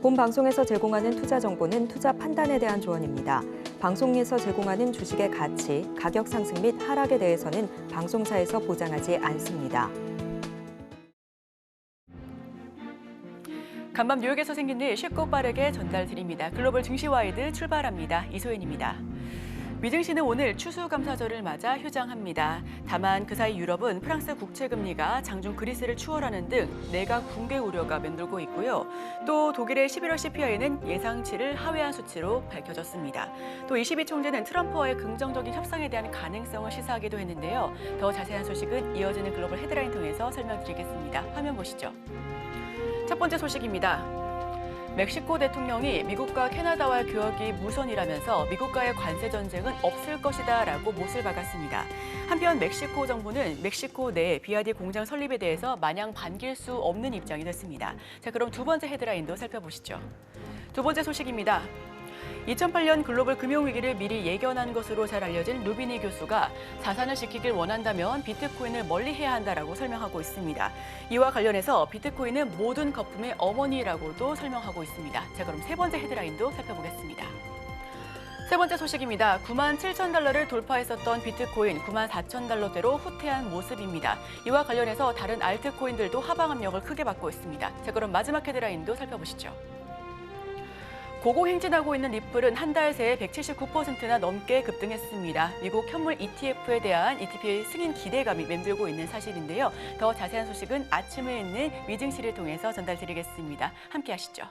본 방송에서 제공하는 투자 정보는 투자 판단에 대한 조언입니다. 방송에서 제공하는 주식의 가치, 가격 상승 및 하락에 대해서는 방송사에서 보장하지 않습니다. 간밤 뉴욕에서 생긴 일 쉽고 빠르게 전달드립니다. 글로벌 증시와이드 출발합니다. 이소연입니다. 미증시는 오늘 추수감사절을 맞아 휴장합니다. 다만 그 사이 유럽은 프랑스 국채금리가 장중 그리스를 추월하는 등 내각 붕괴 우려가 맴돌고 있고요. 또 독일의 11월 CPI는 예상치를 하회한 수치로 밝혀졌습니다. 또 22 총재는 트럼프와의 긍정적인 협상에 대한 가능성을 시사하기도 했는데요. 더 자세한 소식은 이어지는 글로벌 헤드라인 통해서 설명드리겠습니다. 화면 보시죠. 첫 번째 소식입니다. 멕시코 대통령이 미국과 캐나다와의 교역이 무선이라면서 미국과의 관세 전쟁은 없을 것이다라고 못을 박았습니다. 한편 멕시코 정부는 멕시코 내 BYD 공장 설립에 대해서 마냥 반길 수 없는 입장이 됐습니다. 자, 그럼 두 번째 헤드라인도 살펴보시죠. 두 번째 소식입니다. 2008년 글로벌 금융위기를 미리 예견한 것으로 잘 알려진 루비니 교수가 자산을 지키길 원한다면 비트코인을 멀리해야 한다라고 설명하고 있습니다. 이와 관련해서 비트코인은 모든 거품의 어머니라고도 설명하고 있습니다. 자, 그럼 세 번째 헤드라인도 살펴보겠습니다. 세 번째 소식입니다. 97,000달러를 돌파했었던 비트코인 94,000달러대로 후퇴한 모습입니다. 이와 관련해서 다른 알트코인들도 하방 압력을 크게 받고 있습니다. 자, 그럼 마지막 헤드라인도 살펴보시죠. 고공행진하고 있는 리플은 한 달 새에 179%나 넘게 급등했습니다. 미국 현물 ETF에 대한 ETP의 승인 기대감이 맴돌고 있는 사실인데요. 더 자세한 소식은 아침에 있는 미증시를 통해서 전달드리겠습니다. 함께 하시죠.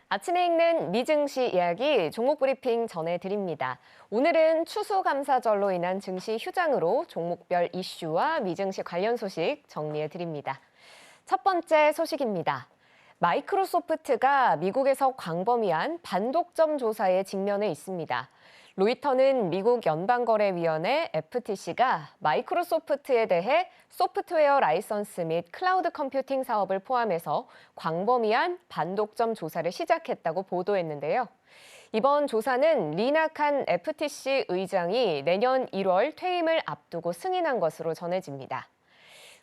아침에 읽는 미증시 이야기 종목 브리핑 전해드립니다. 오늘은 추수감사절로 인한 증시 휴장으로 종목별 이슈와 미증시 관련 소식 정리해드립니다. 첫 번째 소식입니다. 마이크로소프트가 미국에서 광범위한 반독점 조사에 직면해 있습니다. 로이터는 미국 연방거래위원회 FTC가 마이크로소프트에 대해 소프트웨어 라이선스 및 클라우드 컴퓨팅 사업을 포함해서 광범위한 반독점 조사를 시작했다고 보도했는데요. 이번 조사는 리나칸 FTC 의장이 내년 1월 퇴임을 앞두고 승인한 것으로 전해집니다.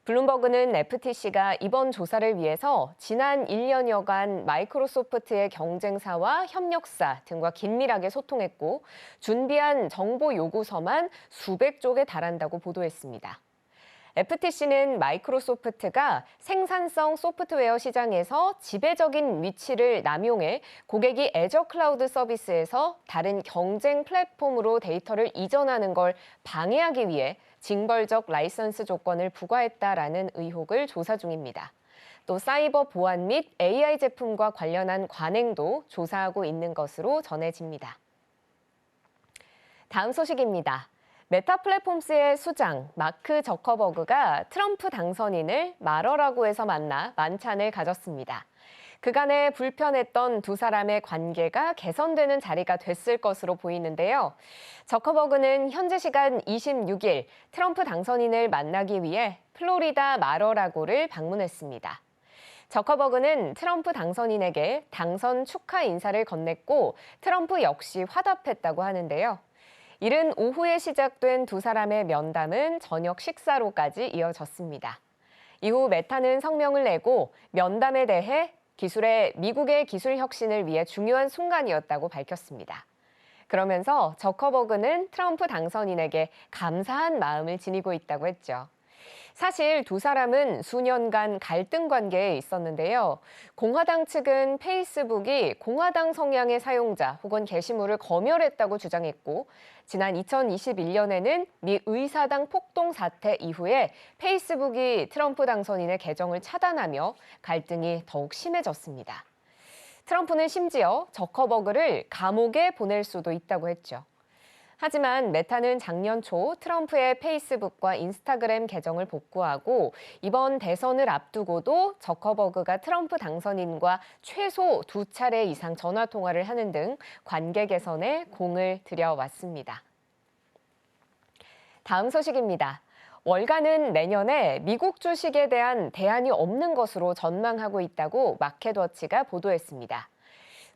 블룸버그는 FTC가 이번 조사를 위해서 지난 1년여간 마이크로소프트의 경쟁사와 협력사 등과 긴밀하게 소통했고 준비한 정보 요구서만 수백 쪽에 달한다고 보도했습니다. FTC는 마이크로소프트가 생산성 소프트웨어 시장에서 지배적인 위치를 남용해 고객이 애저 클라우드 서비스에서 다른 경쟁 플랫폼으로 데이터를 이전하는 걸 방해하기 위해 징벌적 라이선스 조건을 부과했다라는 의혹을 조사 중입니다. 또 사이버 보안 및 AI 제품과 관련한 관행도 조사하고 있는 것으로 전해집니다. 다음 소식입니다. 메타 플랫폼스의 수장 마크 저커버그가 트럼프 당선인을 말어라고 해서 만나 만찬을 가졌습니다. 그간의 불편했던 두 사람의 관계가 개선되는 자리가 됐을 것으로 보이는데요. 저커버그는 현지 시간 26일 트럼프 당선인을 만나기 위해 플로리다 마러라고를 방문했습니다. 저커버그는 트럼프 당선인에게 당선 축하 인사를 건넸고 트럼프 역시 화답했다고 하는데요. 이른 오후에 시작된 두 사람의 면담은 저녁 식사로까지 이어졌습니다. 이후 메타는 성명을 내고 면담에 대해 미국의 기술 혁신을 위해 중요한 순간이었다고 밝혔습니다. 그러면서 저커버그는 트럼프 당선인에게 감사한 마음을 지니고 있다고 했죠. 사실 두 사람은 수년간 갈등 관계에 있었는데요. 공화당 측은 페이스북이 공화당 성향의 사용자 혹은 게시물을 검열했다고 주장했고 지난 2021년에는 미 의사당 폭동 사태 이후에 페이스북이 트럼프 당선인의 계정을 차단하며 갈등이 더욱 심해졌습니다. 트럼프는 심지어 저커버그를 감옥에 보낼 수도 있다고 했죠. 하지만 메타는 작년 초 트럼프의 페이스북과 인스타그램 계정을 복구하고 이번 대선을 앞두고도 저커버그가 트럼프 당선인과 최소 2차례 이상 전화 통화를 하는 등 관계 개선에 공을 들여왔습니다. 다음 소식입니다. 월가는 내년에 미국 주식에 대한 대안이 없는 것으로 전망하고 있다고 마켓워치가 보도했습니다.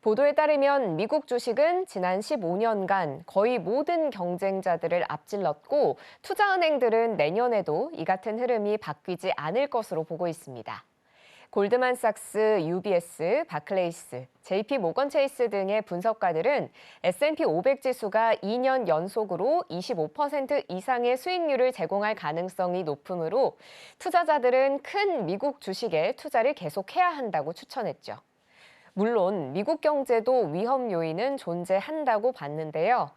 보도에 따르면 미국 주식은 지난 15년간 거의 모든 경쟁자들을 앞질렀고 투자은행들은 내년에도 이 같은 흐름이 바뀌지 않을 것으로 보고 있습니다. 골드만삭스, UBS, 바클레이스, JP 모건 체이스 등의 분석가들은 S&P 500 지수가 2년 연속으로 25% 이상의 수익률을 제공할 가능성이 높으므로 투자자들은 큰 미국 주식에 투자를 계속해야 한다고 추천했죠. 물론 미국 경제도 위험 요인은 존재한다고 봤는데요.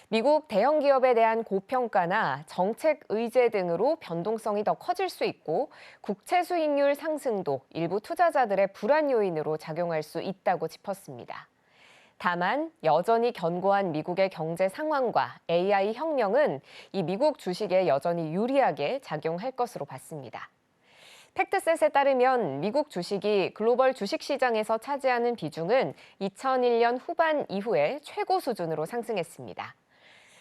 미국 대형 기업에 대한 고평가나 정책 의제 등으로 변동성이 더 커질 수 있고 국채 수익률 상승도 일부 투자자들의 불안 요인으로 작용할 수 있다고 짚었습니다. 다만 여전히 견고한 미국의 경제 상황과 AI 혁명은 이 미국 주식에 여전히 유리하게 작용할 것으로 봤습니다. 팩트셋에 따르면 미국 주식이 글로벌 주식시장에서 차지하는 비중은 2001년 후반 이후에 최고 수준으로 상승했습니다.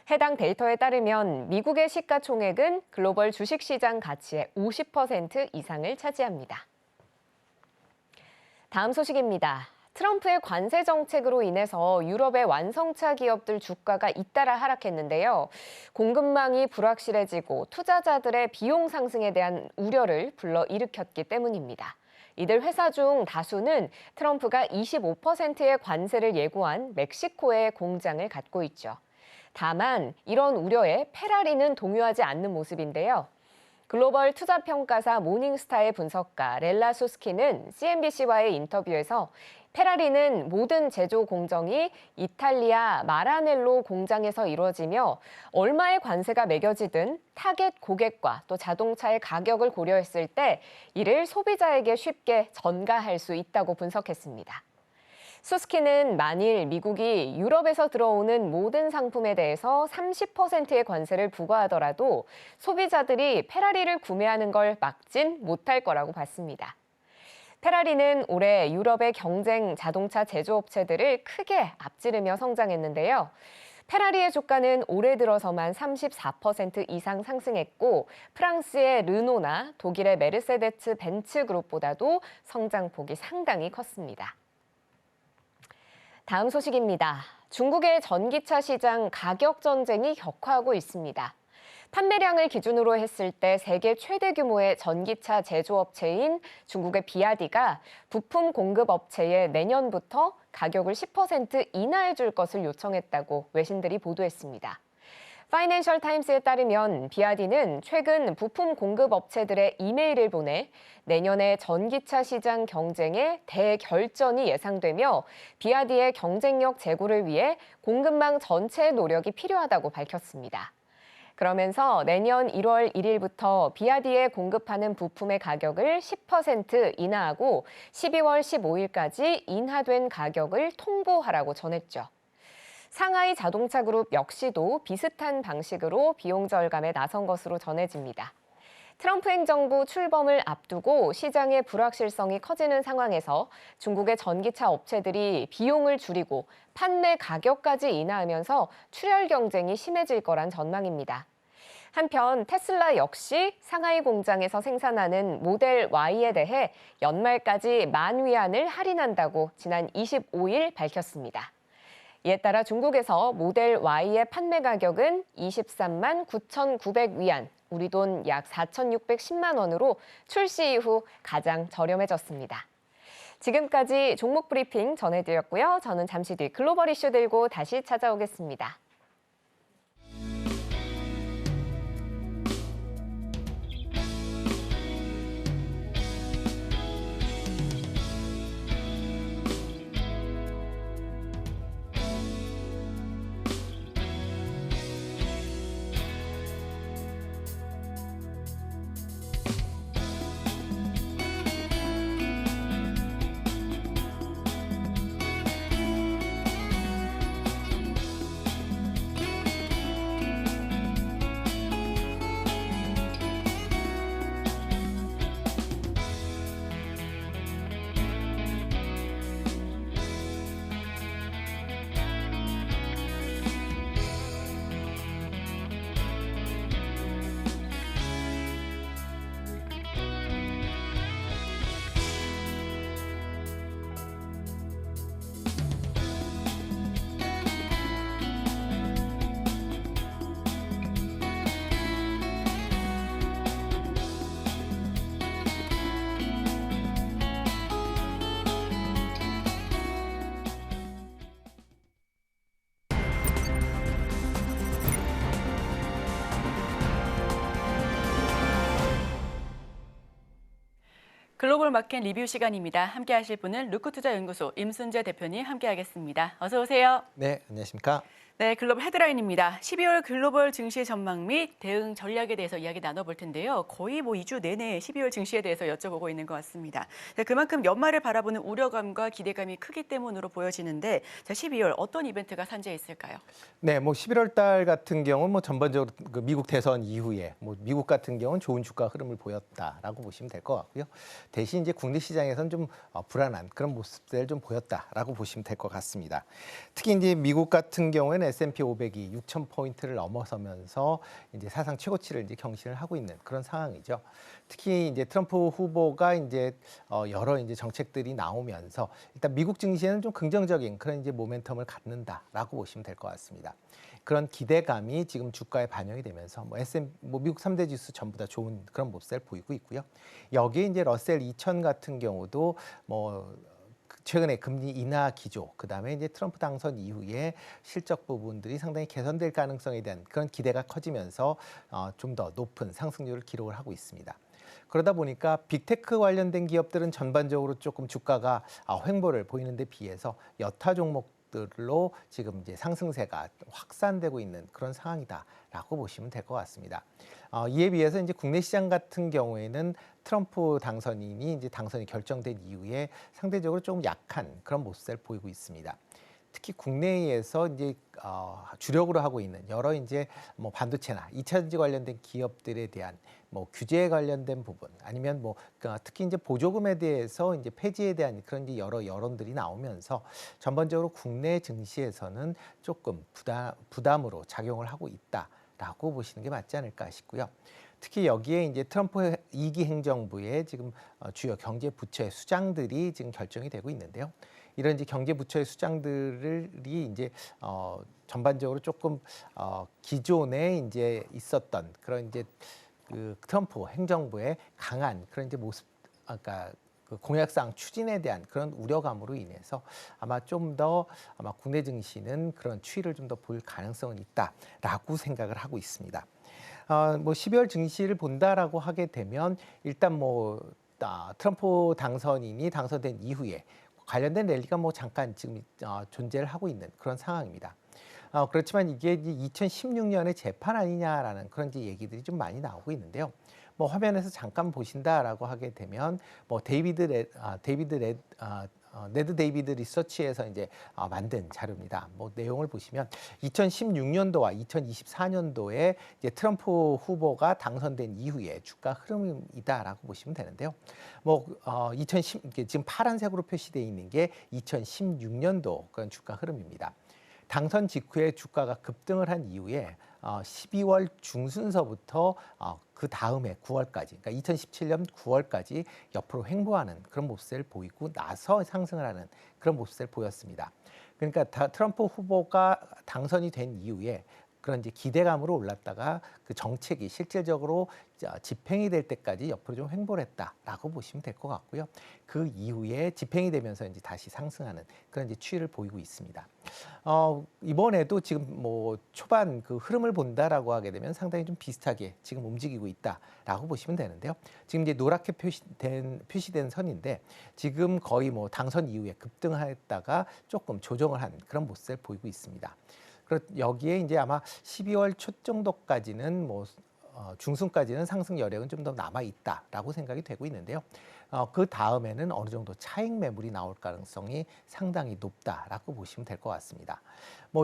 해당 데이터에 따르면 미국의 시가총액은 글로벌 주식시장 가치의 50% 이상을 차지합니다. 다음 소식입니다. 트럼프의 관세 정책으로 인해서 유럽의 완성차 기업들 주가가 잇따라 하락했는데요. 공급망이 불확실해지고 투자자들의 비용 상승에 대한 우려를 불러일으켰기 때문입니다. 이들 회사 중 다수는 트럼프가 25%의 관세를 예고한 멕시코에 공장을 갖고 있죠. 다만 이런 우려에 페라리는 동요하지 않는 모습인데요. 글로벌 투자평가사 모닝스타의 분석가 렐라 수스키는 CNBC와의 인터뷰에서 페라리는 모든 제조 공정이 이탈리아 마라넬로 공장에서 이루어지며 얼마의 관세가 매겨지든 타겟 고객과 또 자동차의 가격을 고려했을 때 이를 소비자에게 쉽게 전가할 수 있다고 분석했습니다. 수스키는 만일 미국이 유럽에서 들어오는 모든 상품에 대해서 30%의 관세를 부과하더라도 소비자들이 페라리를 구매하는 걸 막진 못할 거라고 봤습니다. 페라리는 올해 유럽의 경쟁 자동차 제조업체들을 크게 앞지르며 성장했는데요. 페라리의 주가는 올해 들어서만 34% 이상 상승했고 프랑스의 르노나 독일의 메르세데스 벤츠 그룹보다도 성장폭이 상당히 컸습니다. 다음 소식입니다. 중국의 전기차 시장 가격 전쟁이 격화하고 있습니다. 판매량을 기준으로 했을 때 세계 최대 규모의 전기차 제조업체인 중국의 비아디가 부품 공급업체에 내년부터 가격을 10% 인하해 줄 것을 요청했다고 외신들이 보도했습니다. 파이낸셜 타임스에 따르면 비아디는 최근 부품 공급업체들의 이메일을 보내 내년에 전기차 시장 경쟁에 대결전이 예상되며 비아디의 경쟁력 제고를 위해 공급망 전체의 노력이 필요하다고 밝혔습니다. 그러면서 내년 1월 1일부터 비아디에 공급하는 부품의 가격을 10% 인하하고 12월 15일까지 인하된 가격을 통보하라고 전했죠. 상하이 자동차 그룹 역시도 비슷한 방식으로 비용 절감에 나선 것으로 전해집니다. 트럼프 행정부 출범을 앞두고 시장의 불확실성이 커지는 상황에서 중국의 전기차 업체들이 비용을 줄이고 판매 가격까지 인하하면서 출혈 경쟁이 심해질 거란 전망입니다. 한편 테슬라 역시 상하이 공장에서 생산하는 모델 Y에 대해 연말까지 10,000위안을 할인한다고 지난 25일 밝혔습니다. 이에 따라 중국에서 모델 Y의 판매 가격은 23만 9,900위안, 우리 돈 약 4,610만 원으로 출시 이후 가장 저렴해졌습니다. 지금까지 종목 브리핑 전해드렸고요. 저는 잠시 뒤 글로벌 이슈 들고 다시 찾아오겠습니다. 글로벌 마켓 리뷰 시간입니다. 함께 하실 분은 루크투자연구소 임순재 대표님 함께하겠습니다. 어서 오세요. 네, 안녕하십니까? 네, 글로벌 헤드라인입니다. 12월 글로벌 증시 전망 및 대응 전략에 대해서 이야기 나눠볼 텐데요. 거의 2주 내내 12월 증시에 대해서 여쭤보고 있는 것 같습니다. 자, 그만큼 연말을 바라보는 우려감과 기대감이 크기 때문으로 보여지는데, 자, 12월 어떤 이벤트가 산재해 있을까요? 네, 11월 달 같은 경우는 전반적으로 그 미국 대선 이후에 미국 같은 경우는 좋은 주가 흐름을 보였다라고 보시면 될 것 같고요. 대신 이제 국내 시장에서는 좀 불안한 그런 모습들을 좀 보였다라고 보시면 될 것 같습니다. 특히 이제 미국 같은 경우에는 S&P 500이 6,000포인트를 넘어서면서 이제 사상 최고치를 이제 경신을 하고 있는 그런 상황이죠. 특히 이제 트럼프 후보가 이제 여러 이제 정책들이 나오면서 일단 미국 증시에는 좀 긍정적인 그런 이제 모멘텀을 갖는다라고 보시면 될 것 같습니다. 그런 기대감이 지금 주가에 반영이 되면서 미국 3대 지수 전부 다 좋은 그런 모습을 보이고 있고요. 여기에 이제 러셀 2000 같은 경우도 최근에 금리 인하 기조, 그다음에 이제 트럼프 당선 이후에 실적 부분들이 상당히 개선될 가능성에 대한 그런 기대가 커지면서 좀 더 높은 상승률을 기록을 하고 있습니다. 그러다 보니까 빅테크 관련된 기업들은 전반적으로 조금 주가가 횡보를 보이는 데 비해서 여타 종목들로 지금 이제 상승세가 확산되고 있는 그런 상황이다라고 보시면 될 것 같습니다. 이에 비해서 이제 국내 시장 같은 경우에는 트럼프 당선인이 이제 당선이 결정된 이후에 상대적으로 조금 약한 그런 모습을 보이고 있습니다. 특히 국내에서 이제 주력으로 하고 있는 여러 이제 반도체나 2차전지 관련된 기업들에 대한 규제에 관련된 부분 아니면 특히 이제 보조금에 대해서 이제 폐지에 대한 그런 이제 여러 여론들이 나오면서 전반적으로 국내 증시에서는 조금 부담으로 작용을 하고 있다라고 보시는 게 맞지 않을까 싶고요. 특히 여기에 이제 트럼프 2기 행정부의 지금 주요 경제 부처의 수장들이 지금 결정이 되고 있는데요. 이런 이제 경제 부처의 수장들이 이제 전반적으로 조금 기존에 이제 있었던 그런 이제 그 트럼프 행정부의 강한 그런 이제 모습, 아까 그 공약상 추진에 대한 그런 우려감으로 인해서 아마 좀 더 국내 증시는 그런 추이를 좀 더 볼 가능성은 있다라고 생각을 하고 있습니다. 12월 증시를 본다라고 하게 되면 일단 트럼프 당선인이 당선된 이후에 관련된 랠리가 잠깐 지금 존재를 하고 있는 그런 상황입니다. 그렇지만 이게 2016년의 재판 아니냐라는 그런 이제 얘기들이 좀 많이 나오고 있는데요. 화면에서 잠깐 보신다라고 하게 되면 네드 데이비드 리서치에서 이제 만든 자료입니다. 내용을 보시면 2016년도와 2024년도에 이제 트럼프 후보가 당선된 이후에 주가 흐름이다라고 보시면 되는데요. 지금 파란색으로 표시되어 있는 게 2016년도 그런 주가 흐름입니다. 당선 직후에 주가가 급등을 한 이후에 12월 중순서부터 그 다음에 9월까지, 그러니까 2017년 9월까지 옆으로 횡보하는 그런 모습을 보이고 나서 상승을 하는 그런 모습을 보였습니다. 그러니까 트럼프 후보가 당선이 된 이후에 그런 이제 기대감으로 올랐다가 그 정책이 실질적으로 집행이 될 때까지 옆으로 좀 횡보를 했다라고 보시면 될 것 같고요. 그 이후에 집행이 되면서 이제 다시 상승하는 그런 이제 추이를 보이고 있습니다. 이번에도 지금 초반 그 흐름을 본다라고 하게 되면 상당히 좀 비슷하게 지금 움직이고 있다라고 보시면 되는데요. 지금 이제 노랗게 표시된 선인데 지금 거의 당선 이후에 급등했다가 조금 조정을 한 그런 모습을 보이고 있습니다. 여기에 이제 아마 12월 초 정도까지는 중순까지는 상승 여력은 좀 더 남아 있다라고 생각이 되고 있는데요. 그 다음에는 어느 정도 차익 매물이 나올 가능성이 상당히 높다라고 보시면 될 것 같습니다.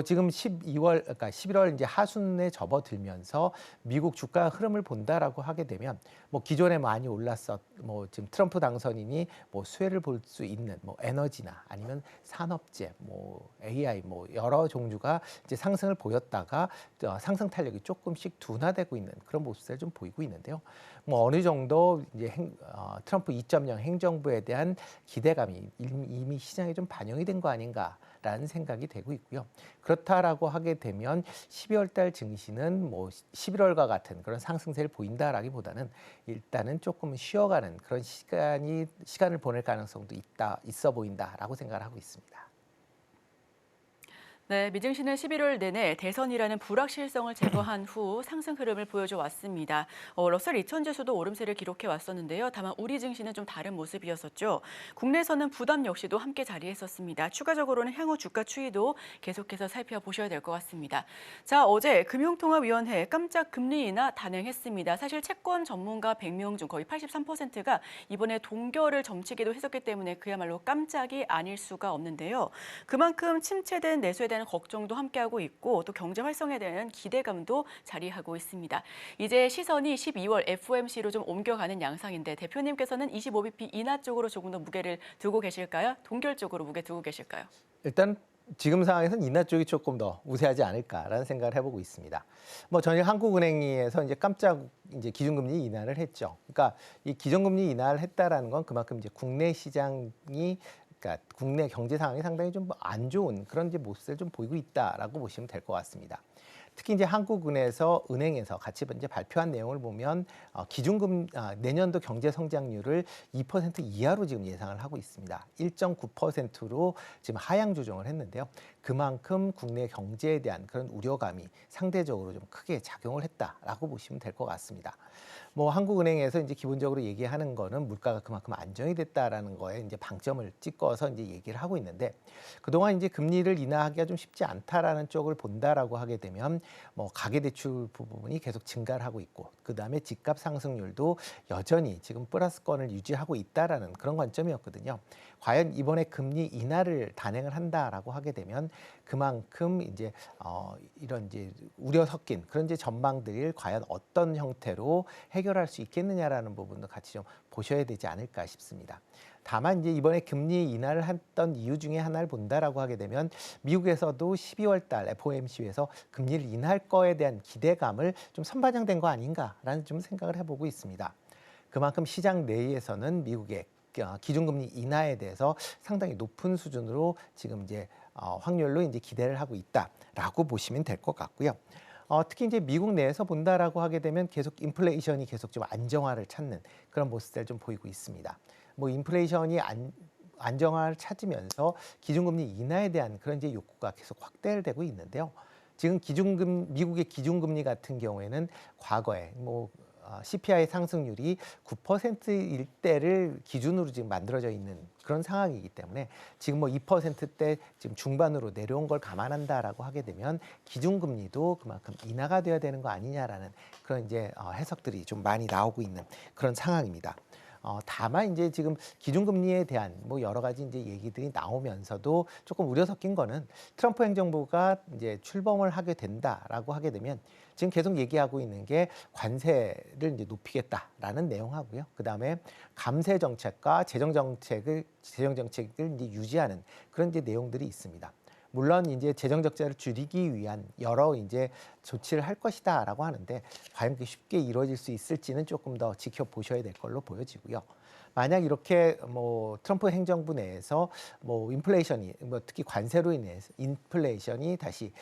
지금 11월 이제 하순에 접어들면서 미국 주가 흐름을 본다라고 하게 되면 기존에 많이 지금 트럼프 당선인이 수혜를 볼 수 있는 에너지나 아니면 산업재, AI 여러 종류가 이제 상승을 보였다가 상승 탄력이 조금씩 둔화되고 있는 그런 모습을 좀 보이고 있는데요. 어느 정도 이제 트럼프 2.0 행정부에 대한 기대감이 이미 시장에 좀 반영이 된 거 아닌가라는 생각이 되고 있고요. 그렇다라고 하게 되면 12월 달 증시는 11월과 같은 그런 상승세를 보인다라기보다는 일단은 조금 쉬어가는 그런 시간을 보낼 가능성도 있어 보인다라고 생각을 하고 있습니다. 네, 미증시는 11월 내내 대선이라는 불확실성을 제거한 후 상승 흐름을 보여줘 왔습니다. 러셀 2000 지수도 오름세를 기록해 왔었는데요. 다만 우리 증시는 좀 다른 모습이었었죠. 국내에서는 부담 역시도 함께 자리했었습니다. 추가적으로는 향후 주가 추이도 계속해서 살펴보셔야 될 것 같습니다. 자, 어제 금융통화위원회 깜짝 금리 인하 단행했습니다. 사실 채권 전문가 100명 중 거의 83%가 이번에 동결을 점치기도 했었기 때문에 그야말로 깜짝이 아닐 수가 없는데요. 그만큼 침체된 내수에 대한 걱정도 함께하고 있고 또 경제 활성에 대한 기대감도 자리하고 있습니다. 이제 시선이 12월 FOMC로 좀 옮겨가는 양상인데 대표님께서는 25bp 인하 쪽으로 조금 더 무게를 두고 계실까요? 동결 쪽으로 무게 두고 계실까요? 일단 지금 상황에서는 인하 쪽이 조금 더 우세하지 않을까라는 생각을 해보고 있습니다. 뭐 전일 한국은행에서 이제 깜짝 이제 기준금리 인하를 했죠. 그러니까 이 기준금리 인하를 했다라는 건 그만큼 이제 국내 시장이 그러니까 국내 경제 상황이 상당히 좀 안 좋은 그런 이제 모습을 좀 보이고 있다라고 보시면 될 것 같습니다. 특히 이제 은행에서 같이 이제 발표한 내용을 보면 내년도 경제 성장률을 2% 이하로 지금 예상을 하고 있습니다. 1.9%로 지금 하향 조정을 했는데요. 그만큼 국내 경제에 대한 그런 우려감이 상대적으로 좀 크게 작용을 했다라고 보시면 될 것 같습니다. 뭐 한국은행에서 이제 기본적으로 얘기하는 거는 물가가 그만큼 안정이 됐다라는 거에 이제 방점을 찍어서 이제 얘기를 하고 있는데 그동안 이제 금리를 인하하기가 좀 쉽지 않다라는 쪽을 본다라고 하게 되면 뭐 가계대출 부분이 계속 증가를 하고 있고 그다음에 집값 상승률도 여전히 지금 플러스권을 유지하고 있다라는 그런 관점이었거든요. 과연 이번에 금리 인하를 단행을 한다라고 하게 되면 그만큼 이제 이런 이제 우려 섞인 그런 이제 전망들을 과연 어떤 형태로 해결할 수 있겠느냐라는 부분도 같이 좀 보셔야 되지 않을까 싶습니다. 다만 이제 이번에 금리 인하를 했던 이유 중에 하나를 본다라고 하게 되면 미국에서도 12월 달 FOMC에서 금리를 인하할 거에 대한 기대감을 좀 선반영된 거 아닌가라는 좀 생각을 해보고 있습니다. 그만큼 시장 내에서는 미국의 기준금리 인하에 대해서 상당히 높은 수준으로 지금 이제 확률로 이제 기대를 하고 있다라고 보시면 될 것 같고요. 특히 이제 미국 내에서 본다라고 하게 되면 계속 인플레이션이 계속 좀 안정화를 찾는 그런 모습을 좀 보이고 있습니다. 뭐 인플레이션이 안정화를 찾으면서 기준금리 인하에 대한 그런 이제 욕구가 계속 확대되고 있는데요. 지금 미국의 기준금리 같은 경우에는 과거에 뭐 CPI 상승률이 9%일 때를 기준으로 지금 만들어져 있는 그런 상황이기 때문에 지금 뭐 2%대 지금 중반으로 내려온 걸 감안한다라고 하게 되면 기준금리도 그만큼 인하가 되어야 되는 거 아니냐라는 그런 이제 해석들이 좀 많이 나오고 있는 그런 상황입니다. 다만 이제 지금 기준금리에 대한 뭐 여러 가지 이제 얘기들이 나오면서도 조금 우려 섞인 거는 트럼프 행정부가 이제 출범을 하게 된다라고 하게 되면 지금 계속 얘기하고 있는 게 관세를 이제 높이겠다라는 내용하고요. 그다음에 감세 정책과 재정 정책을 이제 유지하는 그런 이제 내용들이 있습니다. 물론 이제 재정 적자를 줄이기 위한 여러 이제 조치를 할 것이다라고 하는데 과연 그게 쉽게 이루어질 수 있을지는 조금 더 지켜보셔야 될 걸로 보여지고요. 만약 이렇게 뭐 트럼프 행정부 내에서 뭐 인플레이션이 뭐 특히 관세로 인해서 인플레이션이 다시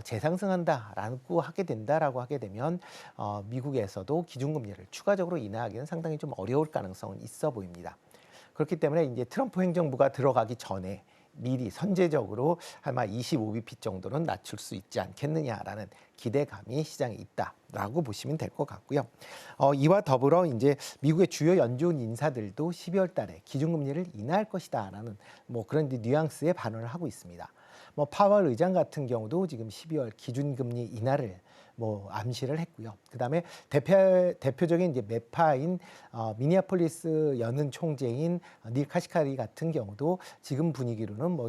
재상승한다라고 하게 된다라고 하게 되면 미국에서도 기준금리를 추가적으로 인하하기는 상당히 좀 어려울 가능성은 있어 보입니다. 그렇기 때문에 이제 트럼프 행정부가 들어가기 전에 미리 선제적으로 아마 25bp 정도는 낮출 수 있지 않겠느냐라는 기대감이 시장에 있다라고 보시면 될 것 같고요. 이와 더불어 이제 미국의 주요 연준 인사들도 12월 달에 기준금리를 인하할 것이다라는 뭐 그런 뉘앙스의 반응을 하고 있습니다. 뭐 파월 의장 같은 경우도 지금 12월 기준금리 인하를 뭐 암시를 했고요. 그다음에 대표적인 이제 매파인 미니애폴리스 연은 총재인 닐 카시카리 같은 경우도 지금 분위기로는 뭐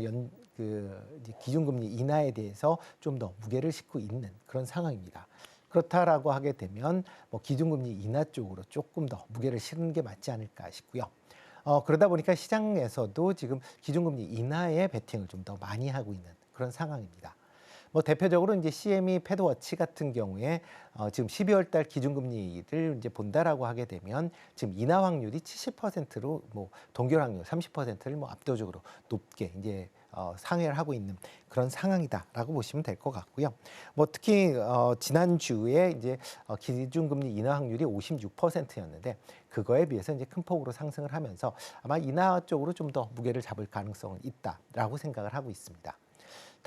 기준금리 인하에 대해서 좀 더 무게를 싣고 있는 그런 상황입니다. 그렇다라고 하게 되면 뭐 기준금리 인하 쪽으로 조금 더 무게를 실는 게 맞지 않을까 싶고요. 그러다 보니까 시장에서도 지금 기준금리 인하에 베팅을 좀 더 많이 하고 있는 그런 상황입니다. 뭐 대표적으로 이제 CME 패드워치 같은 경우에 지금 12월 달 기준금리를 이제 본다라고 하게 되면 지금 인하 확률이 70%로 뭐 동결 확률 30%를 뭐 압도적으로 높게 이제 상회를 하고 있는 그런 상황이다라고 보시면 될 것 같고요. 뭐 특히 지난주에 이제 기준금리 인하 확률이 56%였는데 그거에 비해서 이제 큰 폭으로 상승을 하면서 아마 인하 쪽으로 좀 더 무게를 잡을 가능성은 있다라고 생각을 하고 있습니다.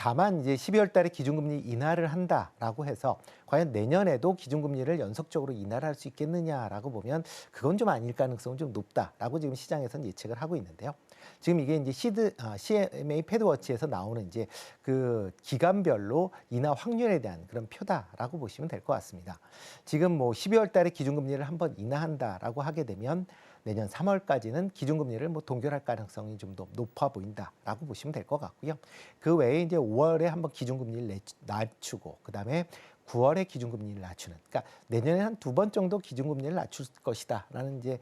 다만 이제 12월 달에 기준금리 인하를 한다라고 해서 과연 내년에도 기준금리를 연속적으로 인하를 할 수 있겠느냐라고 보면 그건 좀 아닐 가능성은 좀 높다라고 지금 시장에서는 예측을 하고 있는데요. 지금 이게 이제 CMA 패드워치에서 나오는 이제 그 기간별로 인하 확률에 대한 그런 표다라고 보시면 될 것 같습니다. 지금 뭐 12월 달에 기준금리를 한번 인하한다라고 하게 되면 내년 3월까지는 기준금리를 뭐 동결할 가능성이 좀 더 높아 보인다라고 보시면 될 것 같고요. 그 외에 이제 5월에 한번 기준금리를 낮추고 그다음에 9월에 기준금리를 낮추는, 그러니까 내년에 한 2번 정도 기준금리를 낮출 것이다라는 이제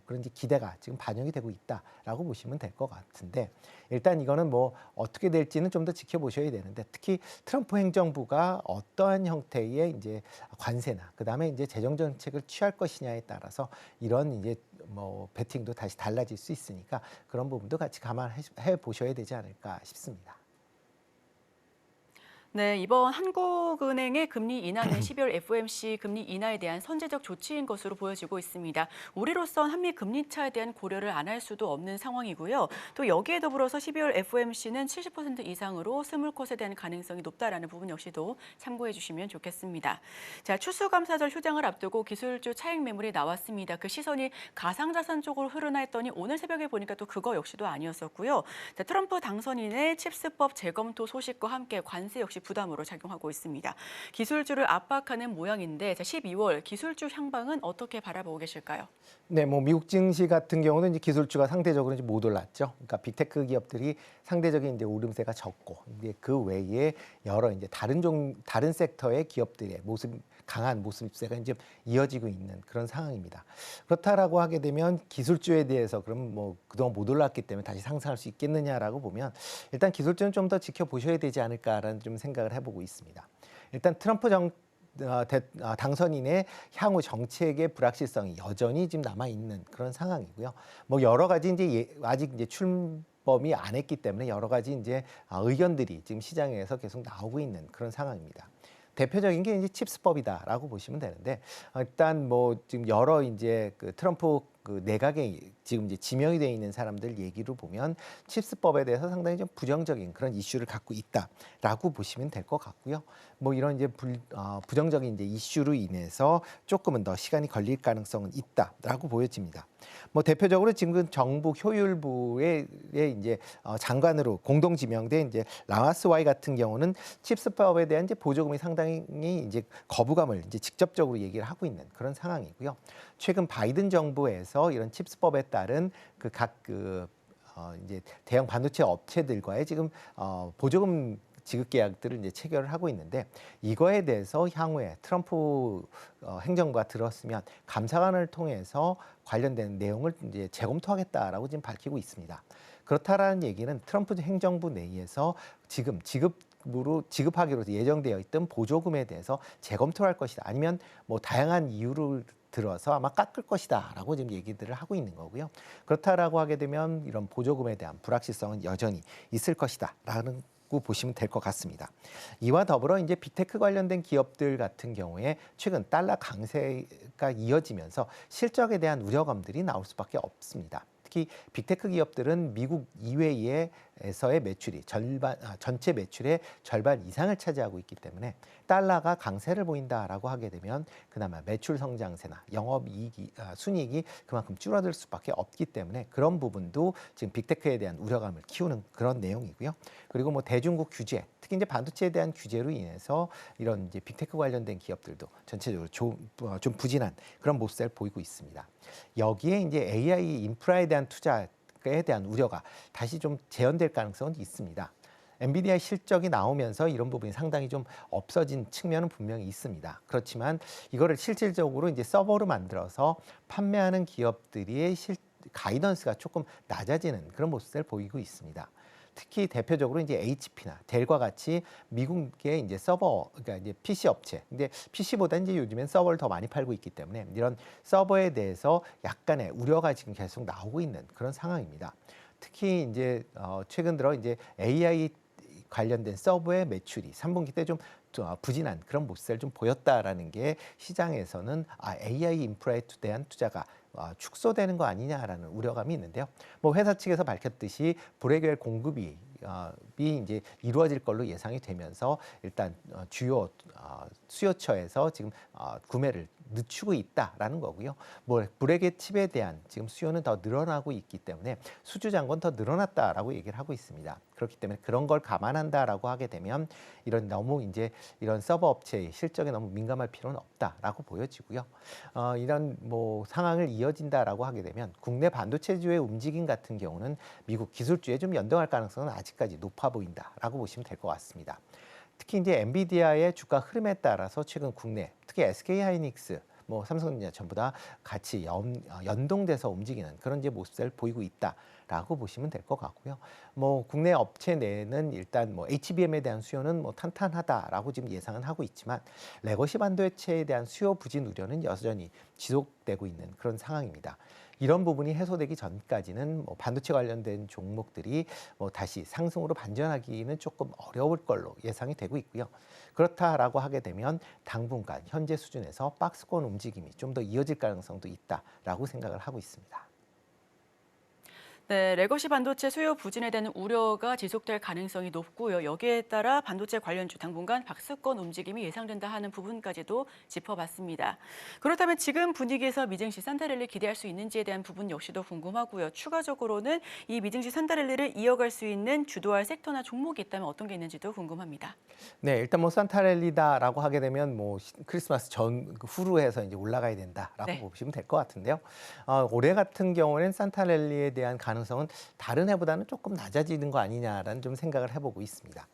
그런 이제 기대가 지금 반영이 되고 있다라고 보시면 될 것 같은데, 일단 이거는 뭐 어떻게 될지는 좀 더 지켜보셔야 되는데, 특히 트럼프 행정부가 어떠한 형태의 이제 관세나 그다음에 이제 재정 정책을 취할 것이냐에 따라서 이런 이제 뭐 베팅도 다시 달라질 수 있으니까 그런 부분도 같이 감안해 보셔야 되지 않을까 싶습니다. 네, 이번 한국은행의 금리 인하는 12월 FOMC 금리 인하에 대한 선제적 조치인 것으로 보여지고 있습니다. 우리로선 한미 금리 차에 대한 고려를 안 할 수도 없는 상황이고요. 또 여기에 더불어서 12월 FOMC는 70% 이상으로 스물컷에 대한 가능성이 높다라는 부분 역시도 참고해 주시면 좋겠습니다. 자, 추수감사절 휴장을 앞두고 기술주 차익 매물이 나왔습니다. 그 시선이 가상자산 쪽으로 흐르나 했더니 오늘 새벽에 보니까 또 그거 역시도 아니었었고요. 자, 트럼프 당선인의 칩스법 재검토 소식과 함께 관세 역시 부담으로 작용하고 있습니다. 기술주를 압박하는 모양인데 12월 기술주 향방은 어떻게 바라보고 계실까요? 네, 뭐 미국 증시 같은 경우는 이제 기술주가 상대적으로 이제 못 올랐죠. 그러니까 빅테크 기업들이 상대적인 이제 오름세가 적고, 이제 그 외에 여러 이제 다른 섹터의 기업들의 강한 모습세가 이제 이어지고 있는 그런 상황입니다. 그렇다라고 하게 되면 기술주에 대해서 그럼 뭐 그동안 못 올랐기 때문에 다시 상승할 수 있겠느냐라고 보면 일단 기술주는 좀 더 지켜보셔야 되지 않을까라는 좀 생각을 해보고 있습니다. 일단 트럼프 당선인의 향후 정책의 불확실성이 여전히 지금 남아 있는 그런 상황이고요. 뭐 여러 가지 이제 아직 이제 출범이 안 했기 때문에 여러 가지 이제 의견들이 지금 시장에서 계속 나오고 있는 그런 상황입니다. 대표적인 게 이제 칩스법이다라고 보시면 되는데, 일단 뭐 지금 여러 이제 그 트럼프 그 내각에 지금 이제 지명이 되어 있는 사람들 얘기로 보면 칩스법에 대해서 상당히 좀 부정적인 그런 이슈를 갖고 있다라고 보시면 될 것 같고요. 뭐 이런 이제 부정적인 이제 이슈로 인해서 조금은 더 시간이 걸릴 가능성은 있다라고 보여집니다. 뭐 대표적으로 지금 정부 효율부의 이제 장관으로 공동 지명된 이제 라마스와이 같은 경우는 칩스법에 대한 이제 보조금이 상당히 이제 거부감을 이제 직접적으로 얘기를 하고 있는 그런 상황이고요. 최근 바이든 정부에서 이런 칩스법에 따른 이제 대형 반도체 업체들과의 지금 보조금 지급 계약들을 이제 체결을 하고 있는데, 이거에 대해서 향후에 트럼프 행정부가 들었으면 감사관을 통해서 관련된 내용을 이제 재검토하겠다라고 지금 밝히고 있습니다. 그렇다라는 얘기는 트럼프 행정부 내에서 지금 지급하기로 예정되어 있던 보조금에 대해서 재검토할 것이다, 아니면 뭐 다양한 이유를 들어서 아마 깎을 것이다라고 지금 얘기들을 하고 있는 거고요. 그렇다라고 하게 되면 이런 보조금에 대한 불확실성은 여전히 있을 것이다라는 보시면 될 것 같습니다. 이와 더불어 이제 빅테크 관련된 기업들 같은 경우에 최근 달러 강세가 이어지면서 실적에 대한 우려감들이 나올 수밖에 없습니다. 특히 빅테크 기업들은 미국 이외에서의 매출이 전체 매출의 절반 이상을 차지하고 있기 때문에 달러가 강세를 보인다라고 하게 되면 그나마 매출 성장세나 영업이익이 순이익이 그만큼 줄어들 수밖에 없기 때문에 그런 부분도 지금 빅테크에 대한 우려감을 키우는 그런 내용이고요. 그리고 뭐 대중국 규제, 특히 이제 반도체에 대한 규제로 인해서 이런 이제 빅테크 관련된 기업들도 전체적으로 좀 부진한 그런 모습을 보이고 있습니다. 여기에 이제 AI 인프라에 대한 투자에 대한 우려가 다시 좀 재현될 가능성은 있습니다. 엔비디아 실적이 나오면서 이런 부분이 상당히 좀 없어진 측면은 분명히 있습니다. 그렇지만 이거를 실질적으로 이제 서버로 만들어서 판매하는 기업들의 가이던스가 조금 낮아지는 그런 모습을 보이고 있습니다. 특히 대표적으로 이제 HP나 델과 같이 미국의 이제 서버, 그러니까 이제 PC 업체, 근데 PC보다 이제 요즘엔 서버를 더 많이 팔고 있기 때문에 이런 서버에 대해서 약간의 우려가 지금 계속 나오고 있는 그런 상황입니다. 특히 이제 최근 들어 이제 AI 관련된 서버의 매출이 3분기 때 좀 부진한 그런 모습을 좀 보였다라는 게 시장에서는 AI 인프라에 대한 투자가 축소되는 거 아니냐라는 우려감이 있는데요. 뭐 회사 측에서 밝혔듯이 브레겔 공급이 이제 이루어질 걸로 예상이 되면서 일단 주요 수요처에서 지금 구매를 늦추고 있다라는 거고요. 뭐 브레겟 칩에 대한 지금 수요는 더 늘어나고 있기 때문에 수주 잔고는 더 늘어났다라고 얘기를 하고 있습니다. 그렇기 때문에 그런 걸 감안한다라고 하게 되면 너무 이제 이런 서버 업체의 실적에 너무 민감할 필요는 없다라고 보여지고요. 이런 뭐 상황을 이어진다라고 하게 되면 국내 반도체주의 움직임 같은 경우는 미국 기술주에 좀 연동할 가능성은 아직까지 높아 보인다라고 보시면 될 것 같습니다. 특히 이제 엔비디아의 주가 흐름에 따라서 최근 국내 특히 SK하이닉스, 뭐 삼성전자 전부 다 같이 연동돼서 움직이는 그런 이제 모습을 보이고 있다라고 보시면 될 것 같고요. 뭐 국내 업체 내는 일단 뭐 HBM에 대한 수요는 뭐 탄탄하다라고 지금 예상은 하고 있지만 레거시 반도체에 대한 수요 부진 우려는 여전히 지속되고 있는 그런 상황입니다. 이런 부분이 해소되기 전까지는 뭐 반도체 관련된 종목들이 뭐 다시 상승으로 반전하기는 조금 어려울 걸로 예상이 되고 있고요. 그렇다라고 하게 되면 당분간 현재 수준에서 박스권 움직임이 좀 더 이어질 가능성도 있다라고 생각을 하고 있습니다. 네, 레거시 반도체 수요 부진에 대한 우려가 지속될 가능성이 높고요. 여기에 따라 반도체 관련주 당분간 박스권 움직임이 예상된다 하는 부분까지도 짚어봤습니다. 그렇다면 지금 분위기에서 미증시 산타랠리 기대할 수 있는지에 대한 부분 역시도 궁금하고요. 추가적으로는 이 미증시 산타랠리를 이어갈 수 있는 주도할 섹터나 종목이 있다면 어떤 게 있는지도 궁금합니다. 네, 일단 뭐 산타랠리다라고 하게 되면 뭐 크리스마스 전 후로 해서 이제 올라가야 된다라고 네. 보시면 될 것 같은데요. 올해 같은 경우에는 산타랠리에 대한 가능성은 다른 해보다는 조금 낮아지는 거 아니냐라는 좀 생각을 해보고 있습니다.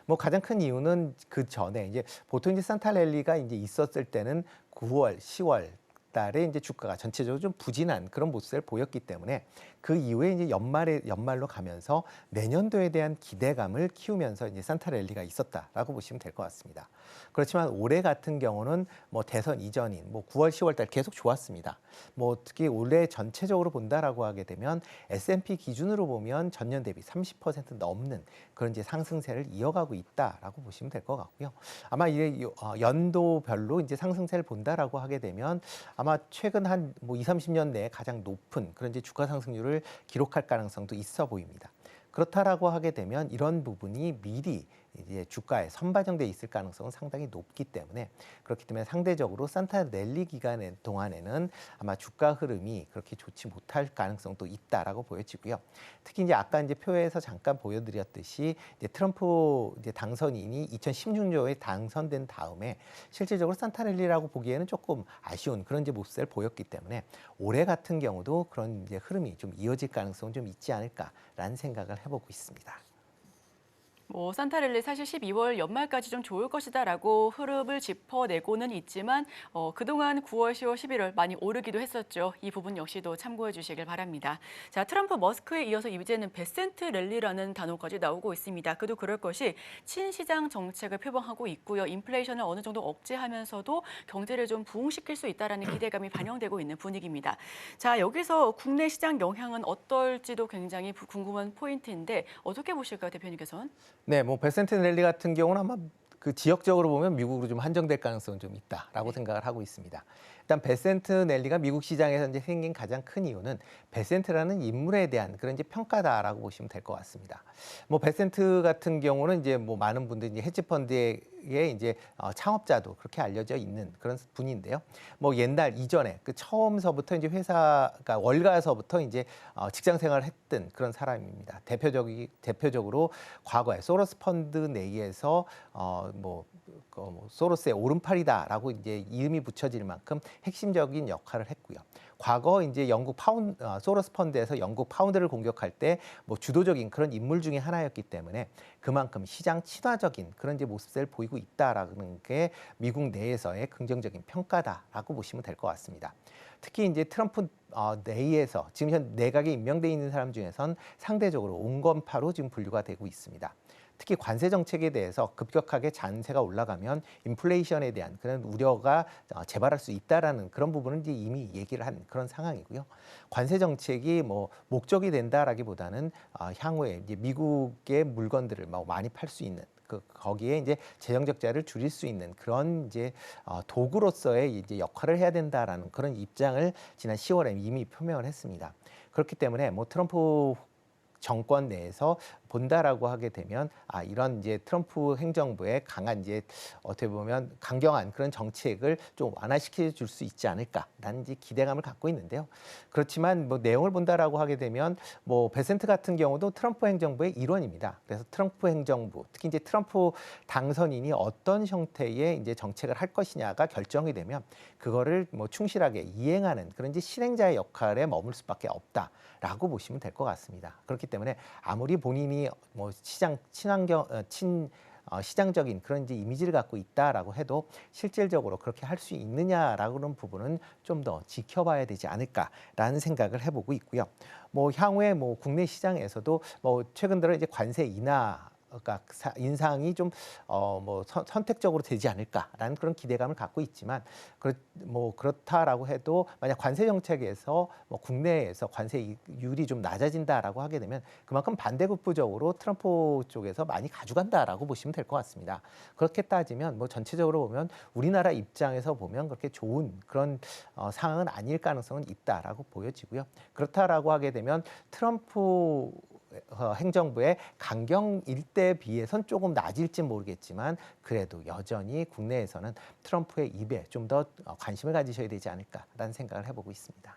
뭐 가장 큰 이유는 그 전에 이제 보통 이제 산타랠리가 이제 있었을 때는 9월, 10월 달에 이제 주가가 전체적으로 좀 부진한 그런 모습을 보였기 때문에 그 이후에 이제 연말로 가면서 내년도에 대한 기대감을 키우면서 이제 산타랠리가 있었다라고 보시면 될 것 같습니다. 그렇지만 올해 같은 경우는 뭐 대선 이전인 뭐 9월, 10월 달 계속 좋았습니다. 뭐 특히 올해 전체적으로 본다라고 하게 되면 S&P 기준으로 보면 전년 대비 30% 넘는 그런 이제 상승세를 이어가고 있다라고 보시면 될 것 같고요. 아마 이게 연도별로 이제 상승세를 본다라고 하게 되면 아마 최근 한 뭐 20, 30년 내에 가장 높은 그런 이제 주가 상승률을 기록할 가능성도 있어 보입니다. 그렇다라고 하게 되면 이런 부분이 미리 이제 주가에 선반영돼 있을 가능성은 상당히 높기 때문에 그렇기 때문에 상대적으로 산타랠리 기간 동안에는 아마 주가 흐름이 그렇게 좋지 못할 가능성도 있다라고 보여지고요. 특히 이제 아까 이제 표에서 잠깐 보여드렸듯이 이제 트럼프 이제 당선인이 2016년도에 당선된 다음에 실질적으로 산타랠리라고 보기에는 조금 아쉬운 그런 이제 모습을 보였기 때문에 올해 같은 경우도 그런 이제 흐름이 좀 이어질 가능성은 좀 있지 않을까라는 생각을 해보고 있습니다. 뭐 산타랠리 사실 12월 연말까지 좀 좋을 것이다라고 흐름을 짚어내고는 있지만 그동안 9월, 10월, 11월 많이 오르기도 했었죠. 이 부분 역시도 참고해 주시길 바랍니다. 자, 트럼프 머스크에 이어서 이제는 베센트 랠리라는 단어까지 나오고 있습니다. 그도 그럴 것이 친시장 정책을 표방하고 있고요. 인플레이션을 어느 정도 억제하면서도 경제를 좀 부흥시킬 수 있다라는 기대감이 반영되고 있는 분위기입니다. 자, 여기서 국내 시장 영향은 어떨지도 굉장히 궁금한 포인트인데 어떻게 보실까요, 대표님께서는? 네, 뭐 베센트 랠리 같은 경우는 아마 그 지역적으로 보면 미국으로 좀 한정될 가능성은 좀 있다라고 생각을 하고 있습니다. 일단 베센트 랠리가 미국 시장에서 이제 생긴 가장 큰 이유는 베센트라는 인물에 대한 그런 이제 평가다라고 보시면 될 것 같습니다. 뭐 베센트 같은 경우는 이제 뭐 많은 분들이 이제 헤지펀드의 이제 창업자도 그렇게 알려져 있는 그런 분인데요. 뭐 옛날 이전에 그 처음서부터 이제 회사가 월가서부터 이제 직장 생활을 했던 그런 사람입니다. 대표적으로 과거에 소로스 펀드 내에서 소로스의 오른팔이다라고 이제 이름이 붙여질 만큼 핵심적인 역할을 했고요. 과거 이제 소로스 펀드에서 영국 파운드를 공격할 때 뭐 주도적인 그런 인물 중에 하나였기 때문에 그만큼 시장 친화적인 그런 이제 모습을 보이고 있다라는 게 미국 내에서의 긍정적인 평가다라고 보시면 될 것 같습니다. 특히 이제 트럼프 내에서 지금 현 내각에 임명돼 있는 사람 중에선 상대적으로 온건파로 지금 분류가 되고 있습니다. 특히 관세 정책에 대해서 급격하게 잔세가 올라가면 인플레이션에 대한 그런 우려가 재발할 수 있다라는 그런 부분은 이제 이미 얘기를 한 그런 상황이고요. 관세 정책이 뭐 목적이 된다라기보다는 향후에 이제 미국의 물건들을 많이 팔 수 있는 거기에 이제 재정 적자를 줄일 수 있는 그런 이제 도구로서의 이제 역할을 해야 된다라는 그런 입장을 지난 10월에 이미 표명을 했습니다. 그렇기 때문에 뭐 트럼프 정권 내에서 본다라고 하게 되면 이런 이제 트럼프 행정부의 강한 이제 어떻게 보면 강경한 그런 정책을 좀 완화시켜 줄 수 있지 않을까라는 이제 기대감을 갖고 있는데요. 그렇지만 뭐 내용을 본다라고 하게 되면 뭐 베센트 같은 경우도 트럼프 행정부의 일원입니다. 그래서 트럼프 행정부, 특히 이제 트럼프 당선인이 어떤 형태의 이제 정책을 할 것이냐가 결정이 되면 그거를 뭐 충실하게 이행하는 그런 이제 실행자의 역할에 머물 수밖에 없다라고 보시면 될 것 같습니다. 그렇기 때문에 아무리 본인이 뭐 시장적인 그런 이제 이미지를 갖고 있다라고 해도 실질적으로 그렇게 할 수 있느냐라는 부분은 좀 더 지켜봐야 되지 않을까라는 생각을 해보고 있고요. 뭐 향후에 뭐 국내 시장에서도 뭐 최근 들어 이제 관세 그러니까 인상이 좀 뭐 선택적으로 되지 않을까라는 그런 기대감을 갖고 있지만 그렇다라고 해도 만약 관세 정책에서 뭐 국내에서 관세율이 좀 낮아진다라고 하게 되면 그만큼 반대급부적으로 트럼프 쪽에서 많이 가져간다라고 보시면 될 것 같습니다. 그렇게 따지면 뭐 전체적으로 보면 우리나라 입장에서 보면 그렇게 좋은 그런 상황은 아닐 가능성은 있다라고 보여지고요. 그렇다라고 하게 되면 트럼프 행정부의 강경 일대에 비해선 조금 낮을지 모르겠지만 그래도 여전히 국내에서는 트럼프의 입에 좀 더 관심을 가지셔야 되지 않을까라는 생각을 해보고 있습니다.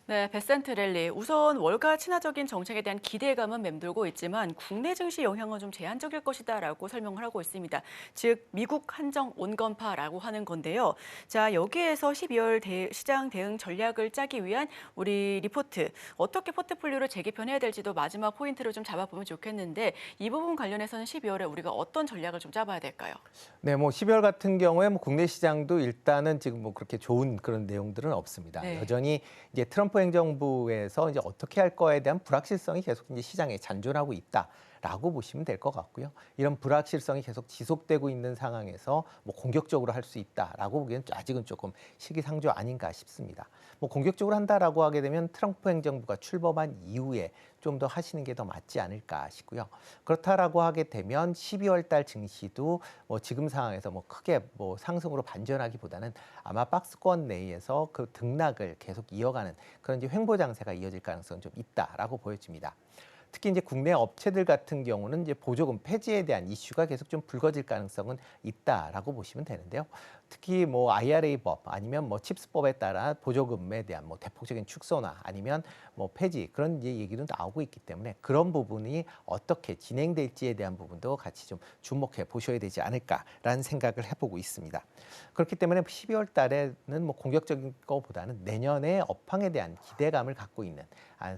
네, 베센트 랠리. 우선 월가 친화적인 정책에 대한 기대감은 맴돌고 있지만 국내 증시 영향은 좀 제한적일 것이다라고 설명을 하고 있습니다. 즉 미국 한정 온건파라고 하는 건데요. 자, 여기에서 12월 시장 대응 전략을 짜기 위한 우리 리포트 어떻게 포트폴리오를 재개편해야 될지도 마지막 포인트로 좀 잡아보면 좋겠는데 이 부분 관련해서는 12월에 우리가 어떤 전략을 좀 짜봐야 될까요? 네, 뭐 12월 같은 경우에 뭐 국내 시장도 일단은 지금 뭐 그렇게 좋은 그런 내용들은 없습니다. 네. 여전히 이제 트럼프 행정부에서 이제 어떻게 할 거에 대한 불확실성이 계속 이제 시장에 잔존하고 있다라고 보시면 될 것 같고요. 이런 불확실성이 계속 지속되고 있는 상황에서 뭐 공격적으로 할 수 있다라고 보기에는 아직은 조금 시기상조 아닌가 싶습니다. 뭐 공격적으로 한다라고 하게 되면 트럼프 행정부가 출범한 이후에 좀 더 하시는 게 더 맞지 않을까 싶고요. 그렇다라고 하게 되면 12월 달 증시도 뭐 지금 상황에서 뭐 크게 뭐 상승으로 반전하기보다는 아마 박스권 내에서 그 등락을 계속 이어가는 그런 이제 횡보 장세가 이어질 가능성은 좀 있다라고 보여집니다. 특히 이제 국내 업체들 같은 경우는 이제 보조금 폐지에 대한 이슈가 계속 좀 불거질 가능성은 있다라고 보시면 되는데요. 특히 뭐 IRA법 아니면 뭐 칩스법에 따라 보조금에 대한 뭐 대폭적인 축소나 아니면 뭐 폐지 그런 이제 얘기도 나오고 있기 때문에 그런 부분이 어떻게 진행될지에 대한 부분도 같이 좀 주목해 보셔야 되지 않을까라는 생각을 해보고 있습니다. 그렇기 때문에 12월 달에는 뭐 공격적인 것보다는 내년에 업황에 대한 기대감을 갖고 있는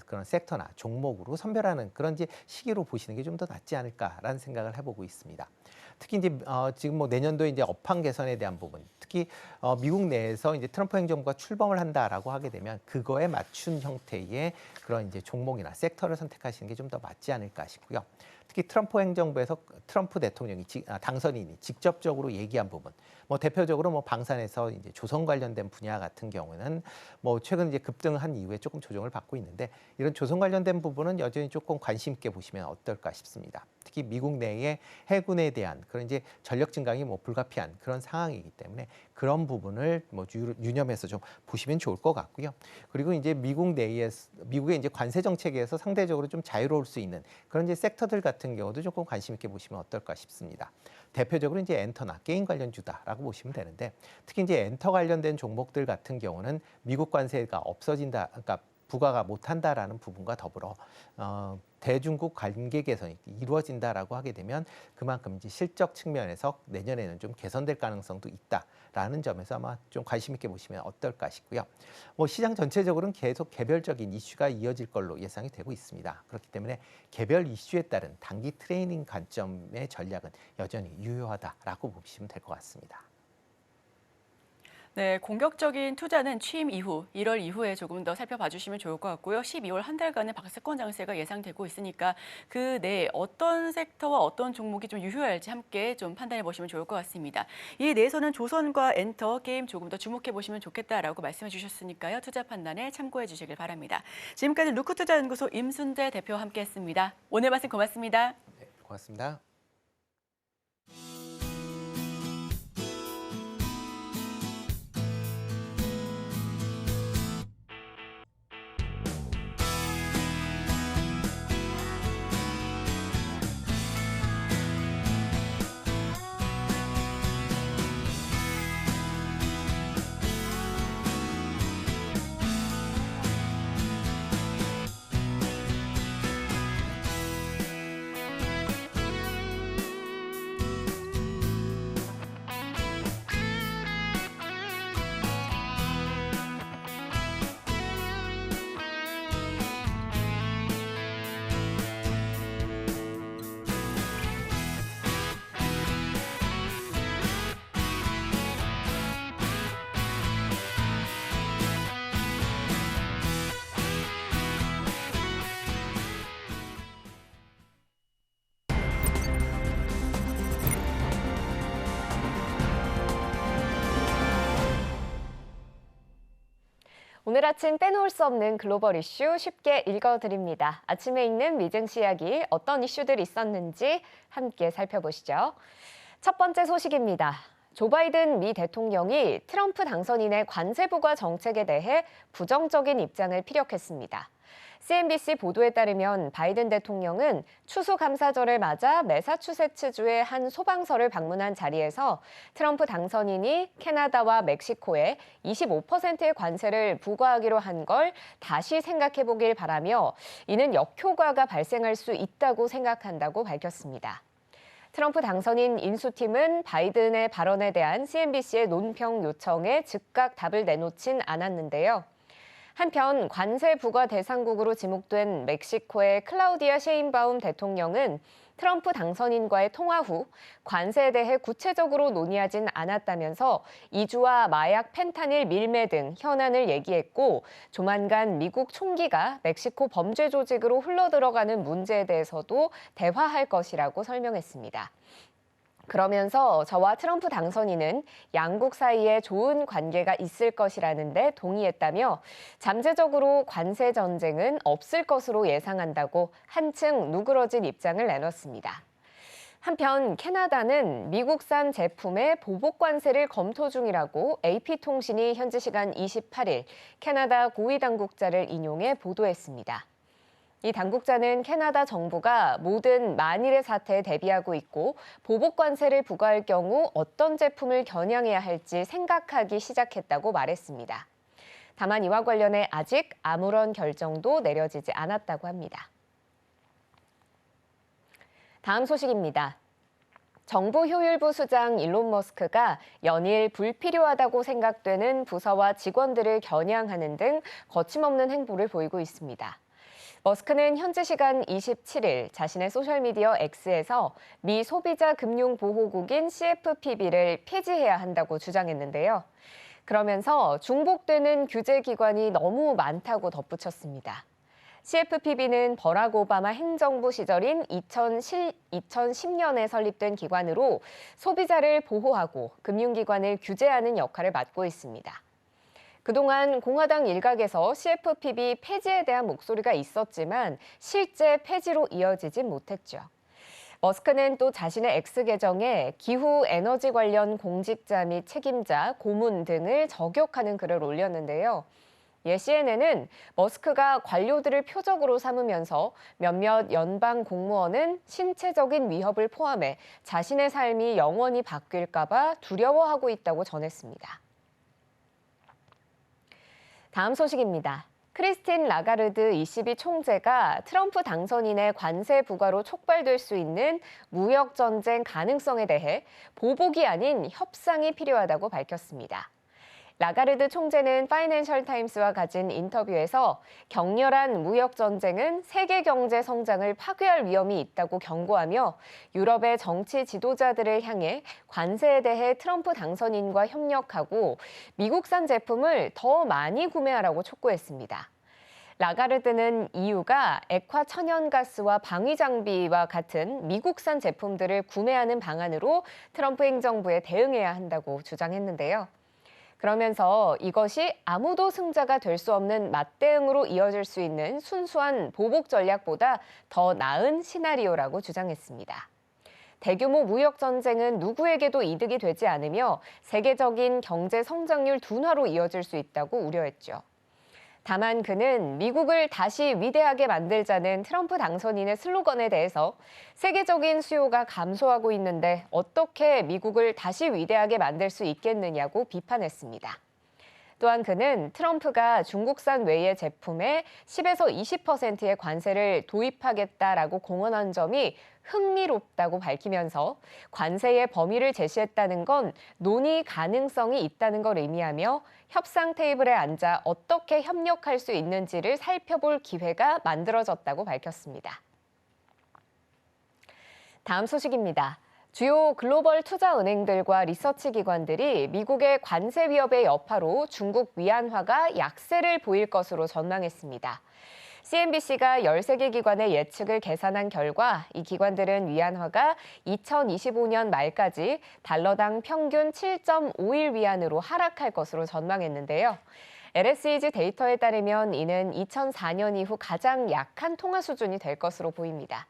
그런 섹터나 종목으로 선별하는 그런 이제 시기로 보시는 게 좀 더 낫지 않을까라는 생각을 해보고 있습니다. 특히 이제 지금 뭐 내년도에 이제 업황 개선에 대한 부분, 특히 미국 내에서 이제 트럼프 행정부가 출범을 한다라고 하게 되면 그거에 맞춘 형태의 그런 이제 종목이나 섹터를 선택하시는 게 좀 더 맞지 않을까 싶고요. 특히 트럼프 행정부에서 트럼프 대통령이 당선인이 직접적으로 얘기한 부분, 뭐 대표적으로 뭐 방산에서 이제 조선 관련된 분야 같은 경우는 뭐 최근 이제 급등한 이후에 조금 조정을 받고 있는데 이런 조선 관련된 부분은 여전히 조금 관심 있게 보시면 어떨까 싶습니다. 특히 미국 내의 해군에 대한 그런 이제 전력 증강이 뭐 불가피한 그런 상황이기 때문에 그런 부분을 뭐 유념해서 좀 보시면 좋을 것 같고요. 그리고 이제 미국의 이제 관세 정책에서 상대적으로 좀 자유로울 수 있는 그런 이제 섹터들 같은 경우도 조금 관심 있게 보시면 어떨까 싶습니다. 대표적으로 이제 엔터나 게임 관련주다라고 보시면 되는데 특히 이제 엔터 관련된 종목들 같은 경우는 미국 관세가 없어진다, 그러니까 부과가 못한다라는 부분과 더불어 대중국 관계 개선이 이루어진다라고 하게 되면 그만큼 이제 실적 측면에서 내년에는 좀 개선될 가능성도 있다라는 점에서 아마 좀 관심 있게 보시면 어떨까 싶고요. 뭐 시장 전체적으로는 계속 개별적인 이슈가 이어질 걸로 예상이 되고 있습니다. 그렇기 때문에 개별 이슈에 따른 단기 트레이닝 관점의 전략은 여전히 유효하다라고 보시면 될 것 같습니다. 네, 공격적인 투자는 취임 이후 1월 이후에 조금 더 살펴봐 주시면 좋을 것 같고요. 12월 한 달간의 박스권 장세가 예상되고 있으니까 그 내에 어떤 섹터와 어떤 종목이 좀 유효할지 함께 좀 판단해 보시면 좋을 것 같습니다. 이 내에서는 조선과 엔터, 게임 조금 더 주목해 보시면 좋겠다라고 말씀해 주셨으니까요. 투자 판단에 참고해 주시길 바랍니다. 지금까지 루크투자연구소 임순재 대표와 함께했습니다. 오늘 말씀 고맙습니다. 네, 고맙습니다. 오늘 아침 빼놓을 수 없는 글로벌 이슈 쉽게 읽어드립니다. 아침에 읽는 미증시 이야기 어떤 이슈들이 있었는지 함께 살펴보시죠. 첫 번째 소식입니다. 조 바이든 미 대통령이 트럼프 당선인의 관세 부과 정책에 대해 부정적인 입장을 피력했습니다. CNBC 보도에 따르면 바이든 대통령은 추수감사절을 맞아 매사추세츠주의 한 소방서를 방문한 자리에서 트럼프 당선인이 캐나다와 멕시코에 25%의 관세를 부과하기로 한 걸 다시 생각해 보길 바라며 이는 역효과가 발생할 수 있다고 생각한다고 밝혔습니다. 트럼프 당선인 인수팀은 바이든의 발언에 대한 CNBC의 논평 요청에 즉각 답을 내놓진 않았는데요. 한편 관세 부과 대상국으로 지목된 멕시코의 클라우디아 셰인바움 대통령은 트럼프 당선인과의 통화 후 관세에 대해 구체적으로 논의하진 않았다면서 이주와 마약 펜타닐 밀매 등 현안을 얘기했고 조만간 미국 총기가 멕시코 범죄 조직으로 흘러들어가는 문제에 대해서도 대화할 것이라고 설명했습니다. 그러면서 저와 트럼프 당선인은 양국 사이에 좋은 관계가 있을 것이라는 데 동의했다며 잠재적으로 관세 전쟁은 없을 것으로 예상한다고 한층 누그러진 입장을 내놨습니다. 한편 캐나다는 미국산 제품의 보복 관세를 검토 중이라고 AP통신이 현지 시간 28일 캐나다 고위 당국자를 인용해 보도했습니다. 이 당국자는 캐나다 정부가 모든 만일의 사태에 대비하고 있고 보복 관세를 부과할 경우 어떤 제품을 겨냥해야 할지 생각하기 시작했다고 말했습니다. 다만 이와 관련해 아직 아무런 결정도 내려지지 않았다고 합니다. 다음 소식입니다. 정부 효율부 수장 일론 머스크가 연일 불필요하다고 생각되는 부서와 직원들을 겨냥하는 등 거침없는 행보를 보이고 있습니다. 머스크는 현지 시간 27일 자신의 소셜미디어 X에서 미 소비자 금융보호국인 CFPB를 폐지해야 한다고 주장했는데요. 그러면서 중복되는 규제기관이 너무 많다고 덧붙였습니다. CFPB는 버락 오바마 행정부 시절인 2010년에 설립된 기관으로 소비자를 보호하고 금융기관을 규제하는 역할을 맡고 있습니다. 그동안 공화당 일각에서 CFPB 폐지에 대한 목소리가 있었지만 실제 폐지로 이어지진 못했죠. 머스크는 또 자신의 X 계정에 기후 에너지 관련 공직자 및 책임자, 고문 등을 저격하는 글을 올렸는데요. CNN은 머스크가 관료들을 표적으로 삼으면서 몇몇 연방 공무원은 신체적인 위협을 포함해 자신의 삶이 영원히 바뀔까 봐 두려워하고 있다고 전했습니다. 다음 소식입니다. 크리스틴 라가르드 ECB 총재가 트럼프 당선인의 관세 부과로 촉발될 수 있는 무역 전쟁 가능성에 대해 보복이 아닌 협상이 필요하다고 밝혔습니다. 라가르드 총재는 파이낸셜 타임스와 가진 인터뷰에서 격렬한 무역 전쟁은 세계 경제 성장을 파괴할 위험이 있다고 경고하며 유럽의 정치 지도자들을 향해 관세에 대해 트럼프 당선인과 협력하고 미국산 제품을 더 많이 구매하라고 촉구했습니다. 라가르드는 EU가 액화 천연가스와 방위 장비와 같은 미국산 제품들을 구매하는 방안으로 트럼프 행정부에 대응해야 한다고 주장했는데요. 그러면서 이것이 아무도 승자가 될 수 없는 맞대응으로 이어질 수 있는 순수한 보복 전략보다 더 나은 시나리오라고 주장했습니다. 대규모 무역 전쟁은 누구에게도 이득이 되지 않으며 세계적인 경제 성장률 둔화로 이어질 수 있다고 우려했죠. 다만 그는 미국을 다시 위대하게 만들자는 트럼프 당선인의 슬로건에 대해서 세계적인 수요가 감소하고 있는데 어떻게 미국을 다시 위대하게 만들 수 있겠느냐고 비판했습니다. 또한 그는 트럼프가 중국산 외의 제품에 10에서 20%의 관세를 도입하겠다라고 공언한 점이 흥미롭다고 밝히면서 관세의 범위를 제시했다는 건 논의 가능성이 있다는 걸 의미하며 협상 테이블에 앉아 어떻게 협력할 수 있는지를 살펴볼 기회가 만들어졌다고 밝혔습니다. 다음 소식입니다. 주요 글로벌 투자은행들과 리서치 기관들이 미국의 관세 위협의 여파로 중국 위안화가 약세를 보일 것으로 전망했습니다. CNBC가 13개 기관의 예측을 계산한 결과 이 기관들은 위안화가 2025년 말까지 달러당 평균 7.51 위안으로 하락할 것으로 전망했는데요. LSEG 데이터에 따르면 이는 2004년 이후 가장 약한 통화 수준이 될 것으로 보입니다.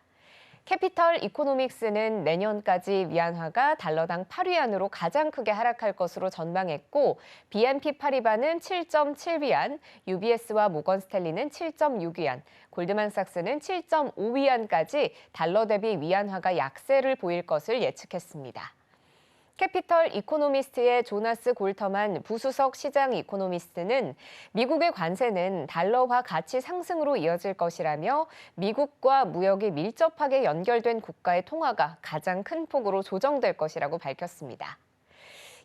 캐피털 이코노믹스는 내년까지 위안화가 달러당 8위안으로 가장 크게 하락할 것으로 전망했고 BNP 파리바는 7.7위안, UBS와 모건 스탠리는 7.6위안, 골드만삭스는 7.5위안까지 달러 대비 위안화가 약세를 보일 것을 예측했습니다. 캐피털 이코노미스트의 조나스 골터만 부수석 시장 이코노미스트는 미국의 관세는 달러화 가치 상승으로 이어질 것이라며 미국과 무역이 밀접하게 연결된 국가의 통화가 가장 큰 폭으로 조정될 것이라고 밝혔습니다.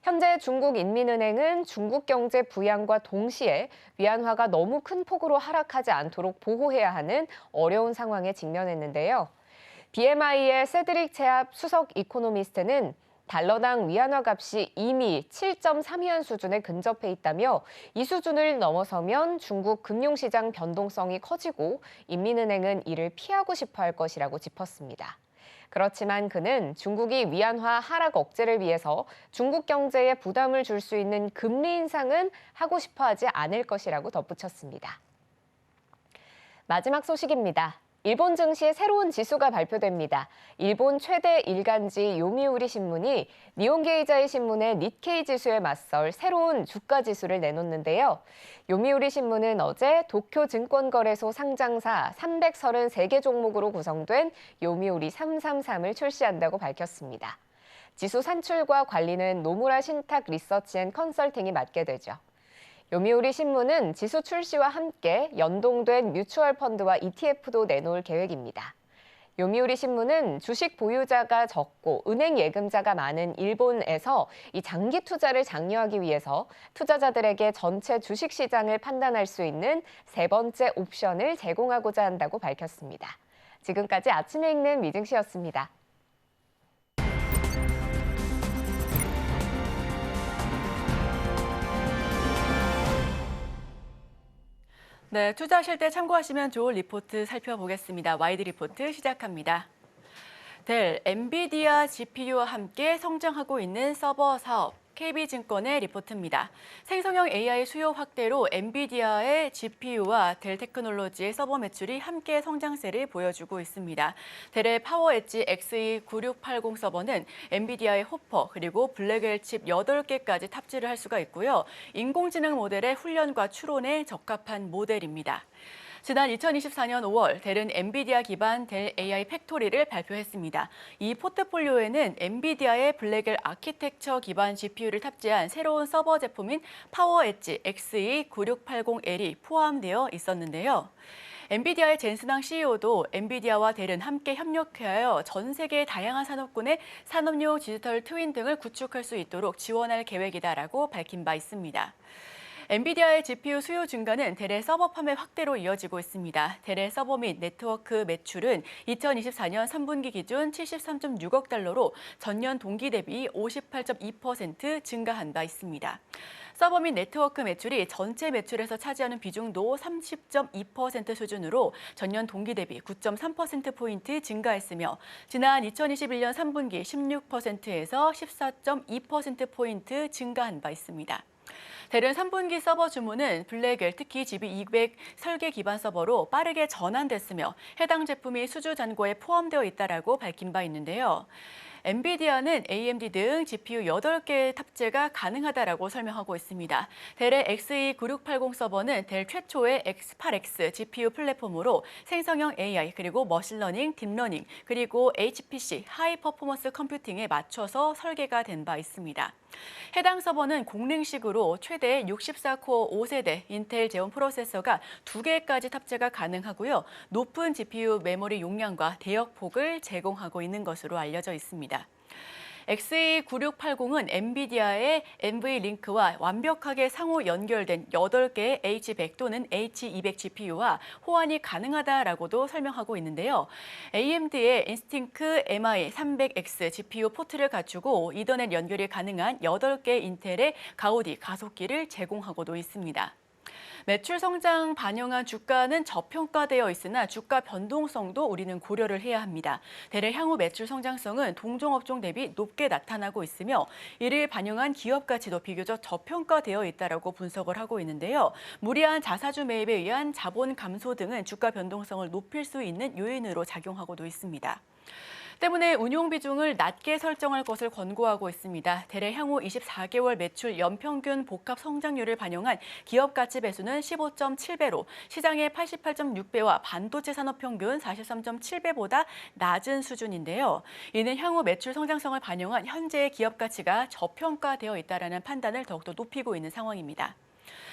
현재 중국인민은행은 중국 경제 부양과 동시에 위안화가 너무 큰 폭으로 하락하지 않도록 보호해야 하는 어려운 상황에 직면했는데요. BMI의 세드릭 체압 수석 이코노미스트는 달러당 위안화 값이 이미 7.3위안 수준에 근접해 있다며 이 수준을 넘어서면 중국 금융시장 변동성이 커지고 인민은행은 이를 피하고 싶어 할 것이라고 짚었습니다. 그렇지만 그는 중국이 위안화 하락 억제를 위해서 중국 경제에 부담을 줄 수 있는 금리 인상은 하고 싶어 하지 않을 것이라고 덧붙였습니다. 마지막 소식입니다. 일본 증시의 새로운 지수가 발표됩니다. 일본 최대 일간지 요미우리 신문이 니혼게이자이 신문의 니케이 지수에 맞설 새로운 주가 지수를 내놓는데요. 요미우리 신문은 어제 도쿄 증권거래소 상장사 333개 종목으로 구성된 요미우리 333을 출시한다고 밝혔습니다. 지수 산출과 관리는 노무라 신탁 리서치 앤 컨설팅이 맡게 되죠. 요미우리 신문은 지수 출시와 함께 연동된 뮤추얼 펀드와 ETF도 내놓을 계획입니다. 요미우리 신문은 주식 보유자가 적고 은행 예금자가 많은 일본에서 이 장기 투자를 장려하기 위해서 투자자들에게 전체 주식 시장을 판단할 수 있는 세 번째 옵션을 제공하고자 한다고 밝혔습니다. 지금까지 아침에 읽는 미증시였습니다. 네, 투자하실 때 참고하시면 좋을 리포트 살펴보겠습니다. 와이드 리포트 시작합니다. 델, 엔비디아 GPU와 함께 성장하고 있는 서버 사업. KB증권의 리포트입니다. 생성형 AI 수요 확대로 엔비디아의 GPU와 델 테크놀로지의 서버 매출이 함께 성장세를 보여주고 있습니다. 델의 파워 엣지 XE9680 서버는 엔비디아의 호퍼 그리고 블랙웰 칩 8개까지 탑재를 할 수가 있고요. 인공지능 모델의 훈련과 추론에 적합한 모델입니다. 지난 2024년 5월 델은 엔비디아 기반 델 AI 팩토리를 발표했습니다. 이 포트폴리오에는 엔비디아의 블랙웰 아키텍처 기반 GPU를 탑재한 새로운 서버 제품인 파워 엣지 XE9680L이 포함되어 있었는데요. 엔비디아의 젠슨왕 CEO도 엔비디아와 델은 함께 협력하여 전 세계의 다양한 산업군의 산업용 디지털 트윈 등을 구축할 수 있도록 지원할 계획이다라고 밝힌 바 있습니다. 엔비디아의 GPU 수요 증가는 델의 서버 판매 확대로 이어지고 있습니다. 델의 서버 및 네트워크 매출은 2024년 3분기 기준 73.6억 달러로 전년 동기 대비 58.2% 증가한 바 있습니다. 서버 및 네트워크 매출이 전체 매출에서 차지하는 비중도 30.2% 수준으로 전년 동기 대비 9.3%포인트 증가했으며 지난 2021년 3분기 16%에서 14.2%포인트 증가한 바 있습니다. 델은 3분기 서버 주문은 블랙웰 특히 GB200 설계 기반 서버로 빠르게 전환됐으며 해당 제품이 수주 잔고에 포함되어 있다라고 밝힌 바 있는데요. 엔비디아는 AMD 등 GPU 8개의 탑재가 가능하다라고 설명하고 있습니다. 델의 XE9680 서버는 델 최초의 X8X GPU 플랫폼으로 생성형 AI 그리고 머신러닝, 딥러닝 그리고 HPC 하이 퍼포먼스 컴퓨팅에 맞춰서 설계가 된 바 있습니다. 해당 서버는 공랭식으로 최대 64코어 5세대 인텔 제온 프로세서가 2개까지 탑재가 가능하고요. 높은 GPU 메모리 용량과 대역폭을 제공하고 있는 것으로 알려져 있습니다. XE9680은 엔비디아의 NV링크와 완벽하게 상호 연결된 8개의 H100 또는 H200 GPU와 호환이 가능하다라고도 설명하고 있는데요. AMD의 인스팅크 MI300X GPU 포트를 갖추고 이더넷 연결이 가능한 8개 인텔의 가우디 가속기를 제공하고도 있습니다. 매출 성장 반영한 주가는 저평가되어 있으나 주가 변동성도 우리는 고려를 해야 합니다. 대래 향후 매출 성장성은 동종업종 대비 높게 나타나고 있으며 이를 반영한 기업 가치도 비교적 저평가되어 있다라고 분석을 하고 있는데요. 무리한 자사주 매입에 의한 자본 감소 등은 주가 변동성을 높일 수 있는 요인으로 작용하고도 있습니다. 때문에 운용 비중을 낮게 설정할 것을 권고하고 있습니다. 대래 향후 24개월 매출 연평균 복합 성장률을 반영한 기업 가치 배수는 15.7배로 시장의 88.6배와 반도체 산업 평균 43.7배보다 낮은 수준인데요. 이는 향후 매출 성장성을 반영한 현재의 기업 가치가 저평가되어 있다는 판단을 더욱더 높이고 있는 상황입니다.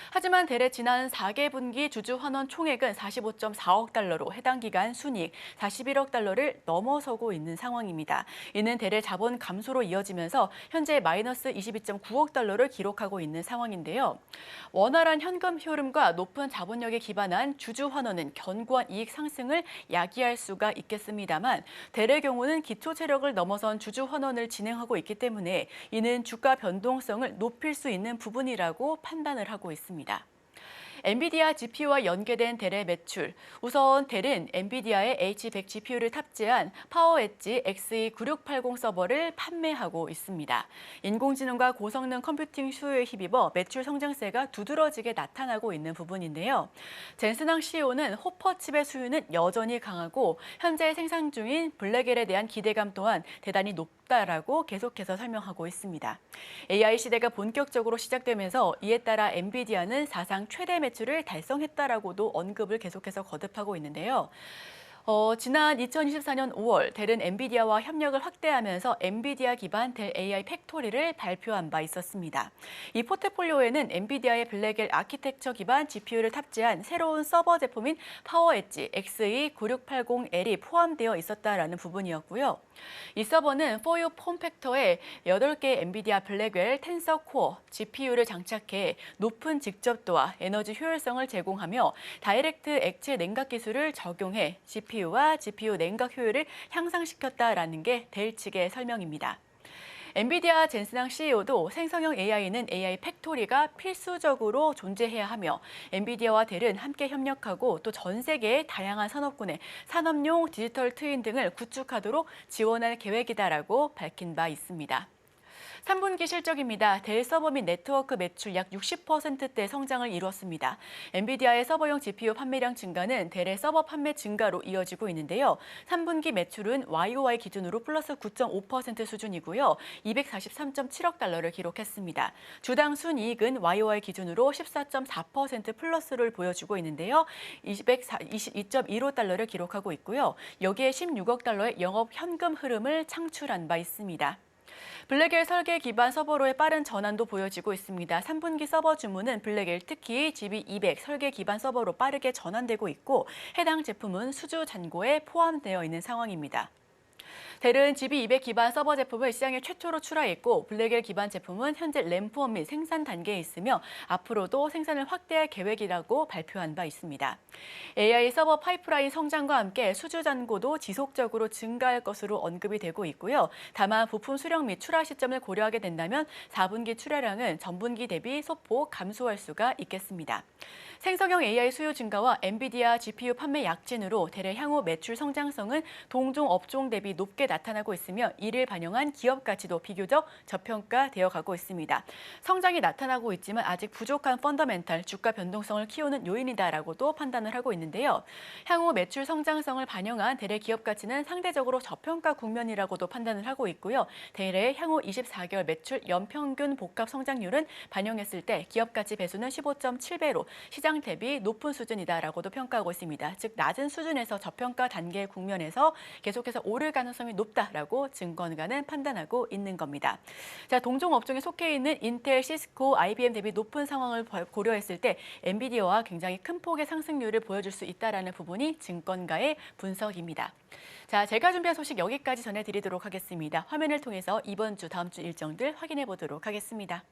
하지만 대래 지난 4개 분기 주주 환원 총액은 45.4억 달러로 해당 기간 순이익 41억 달러를 넘어서고 있는 상황입니다. 이는 대래 자본 감소로 이어지면서 현재 마이너스 22.9억 달러를 기록하고 있는 상황인데요. 원활한 현금 흐름과 높은 자본력에 기반한 주주 환원은 견고한 이익 상승을 야기할 수가 있겠습니다만 대래 경우는 기초 체력을 넘어선 주주 환원을 진행하고 있기 때문에 이는 주가 변동성을 높일 수 있는 부분이라고 판단을 하고 있습니다. 엔비디아 GPU와 연계된 델의 매출. 우선 델은 엔비디아의 H100 GPU를 탑재한 파워 엣지 XE9680 서버를 판매하고 있습니다. 인공지능과 고성능 컴퓨팅 수요에 힘입어 매출 성장세가 두드러지게 나타나고 있는 부분인데요. 젠슨항 CEO는 호퍼 칩의 수요는 여전히 강하고 현재 생산 중인 블랙엘에 대한 기대감 또한 대단히 높다라고 계속해서 설명하고 있습니다. AI 시대가 본격적으로 시작되면서 이에 따라 엔비디아는 사상 최대 매출을 달성했다라고도 언급을 계속해서 거듭하고 있는데요. 지난 2024년 5월 델은 엔비디아와 협력을 확대하면서 엔비디아 기반 델 AI 팩토리를 발표한 바 있었습니다. 이 포트폴리오에는 엔비디아의 블랙엘 아키텍처 기반 GPU를 탑재한 새로운 서버 제품인 파워 엣지 XE9680L이 포함되어 있었다라는 부분이었고요. 이 서버는 4U 폼팩터에 8개의 엔비디아 블랙웰 텐서 코어 GPU를 장착해 높은 직접도와 에너지 효율성을 제공하며 다이렉트 액체 냉각 기술을 적용해 GPU와 GPU 냉각 효율을 향상시켰다라는 게 델 측의 설명입니다. 엔비디아 젠슨항 CEO도 생성형 AI는 AI 팩토리가 필수적으로 존재해야 하며 엔비디아와 델은 함께 협력하고 또 전 세계의 다양한 산업군의 산업용 디지털 트윈 등을 구축하도록 지원할 계획이다라고 밝힌 바 있습니다. 3분기 실적입니다. 델 서버 및 네트워크 매출 약 60%대 성장을 이뤘습니다. 엔비디아의 서버용 GPU 판매량 증가는 델의 서버 판매 증가로 이어지고 있는데요. 3분기 매출은 YOY 기준으로 플러스 9.5% 수준이고요. 243.7억 달러를 기록했습니다. 주당 순이익은 YOY 기준으로 14.4% 플러스를 보여주고 있는데요. 222.15 달러를 기록하고 있고요. 여기에 16억 달러의 영업 현금 흐름을 창출한 바 있습니다. 블랙엘 설계 기반 서버로의 빠른 전환도 보여지고 있습니다. 3분기 서버 주문은 블랙엘 특히 GB200 설계 기반 서버로 빠르게 전환되고 있고 해당 제품은 수주 잔고에 포함되어 있는 상황입니다. 델은 GB200 기반 서버 제품을 시장에 최초로 출하했고 블랙엘 기반 제품은 현재 램프업 및 생산 단계에 있으며 앞으로도 생산을 확대할 계획이라고 발표한 바 있습니다. AI 서버 파이프라인 성장과 함께 수주 잔고도 지속적으로 증가할 것으로 언급이 되고 있고요. 다만 부품 수령 및 출하 시점을 고려하게 된다면 4분기 출하량은 전분기 대비 소폭 감소할 수가 있겠습니다. 생성형 AI 수요 증가와 엔비디아 GPU 판매 약진으로 델의 향후 매출 성장성은 동종 업종 대비 높게 나타나고 있으며 이를 반영한 기업 가치도 비교적 저평가되어 가고 있습니다. 성장이 나타나고 있지만 아직 부족한 펀더멘탈, 주가 변동성을 키우는 요인이다라고도 판단을 하고 있는데요. 향후 매출 성장성을 반영한 델의 기업 가치는 상대적으로 저평가 국면이라고도 판단을 하고 있고요. 델의 향후 24개월 매출 연평균 복합 성장률은 반영했을 때 기업 가치 배수는 15.7배로 시장 대비 높은 수준이다라고도 평가하고 있습니다. 즉 낮은 수준에서 저평가 단계 국면에서 계속해서 오를 가능성이 높다라고 증권가는 판단하고 있는 겁니다. 자, 동종 업종에 속해 있는 인텔, 시스코, IBM 대비 높은 상황을 고려했을 때 엔비디아와 굉장히 큰 폭의 상승률을 보여줄 수 있다라는 부분이 증권가의 분석입니다. 자, 제가 준비한 소식 여기까지 전해드리도록 하겠습니다. 화면을 통해서 이번 주, 다음 주 일정들 확인해 보도록 하겠습니다.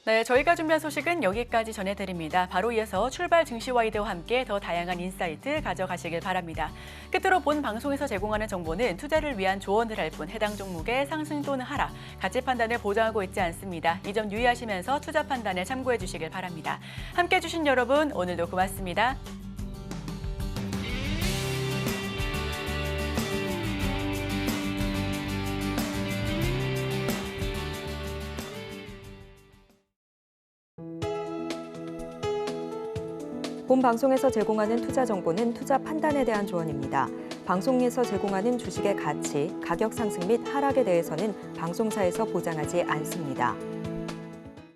네, 저희가 준비한 소식은 여기까지 전해드립니다. 바로 이어서 출발 증시와이드와 함께 더 다양한 인사이트 가져가시길 바랍니다. 끝으로 본 방송에서 제공하는 정보는 투자를 위한 조언을 할 뿐 해당 종목의 상승 또는 하락, 가치 판단을 보장하고 있지 않습니다. 이 점 유의하시면서 투자 판단에 참고해 주시길 바랍니다. 함께해 주신 여러분, 오늘도 고맙습니다. 본 방송에서 제공하는 투자 정보는 투자 판단에 대한 조언입니다. 방송에서 제공하는 주식의 가치, 가격 상승 및 하락에 대해서는 방송사에서 보장하지 않습니다.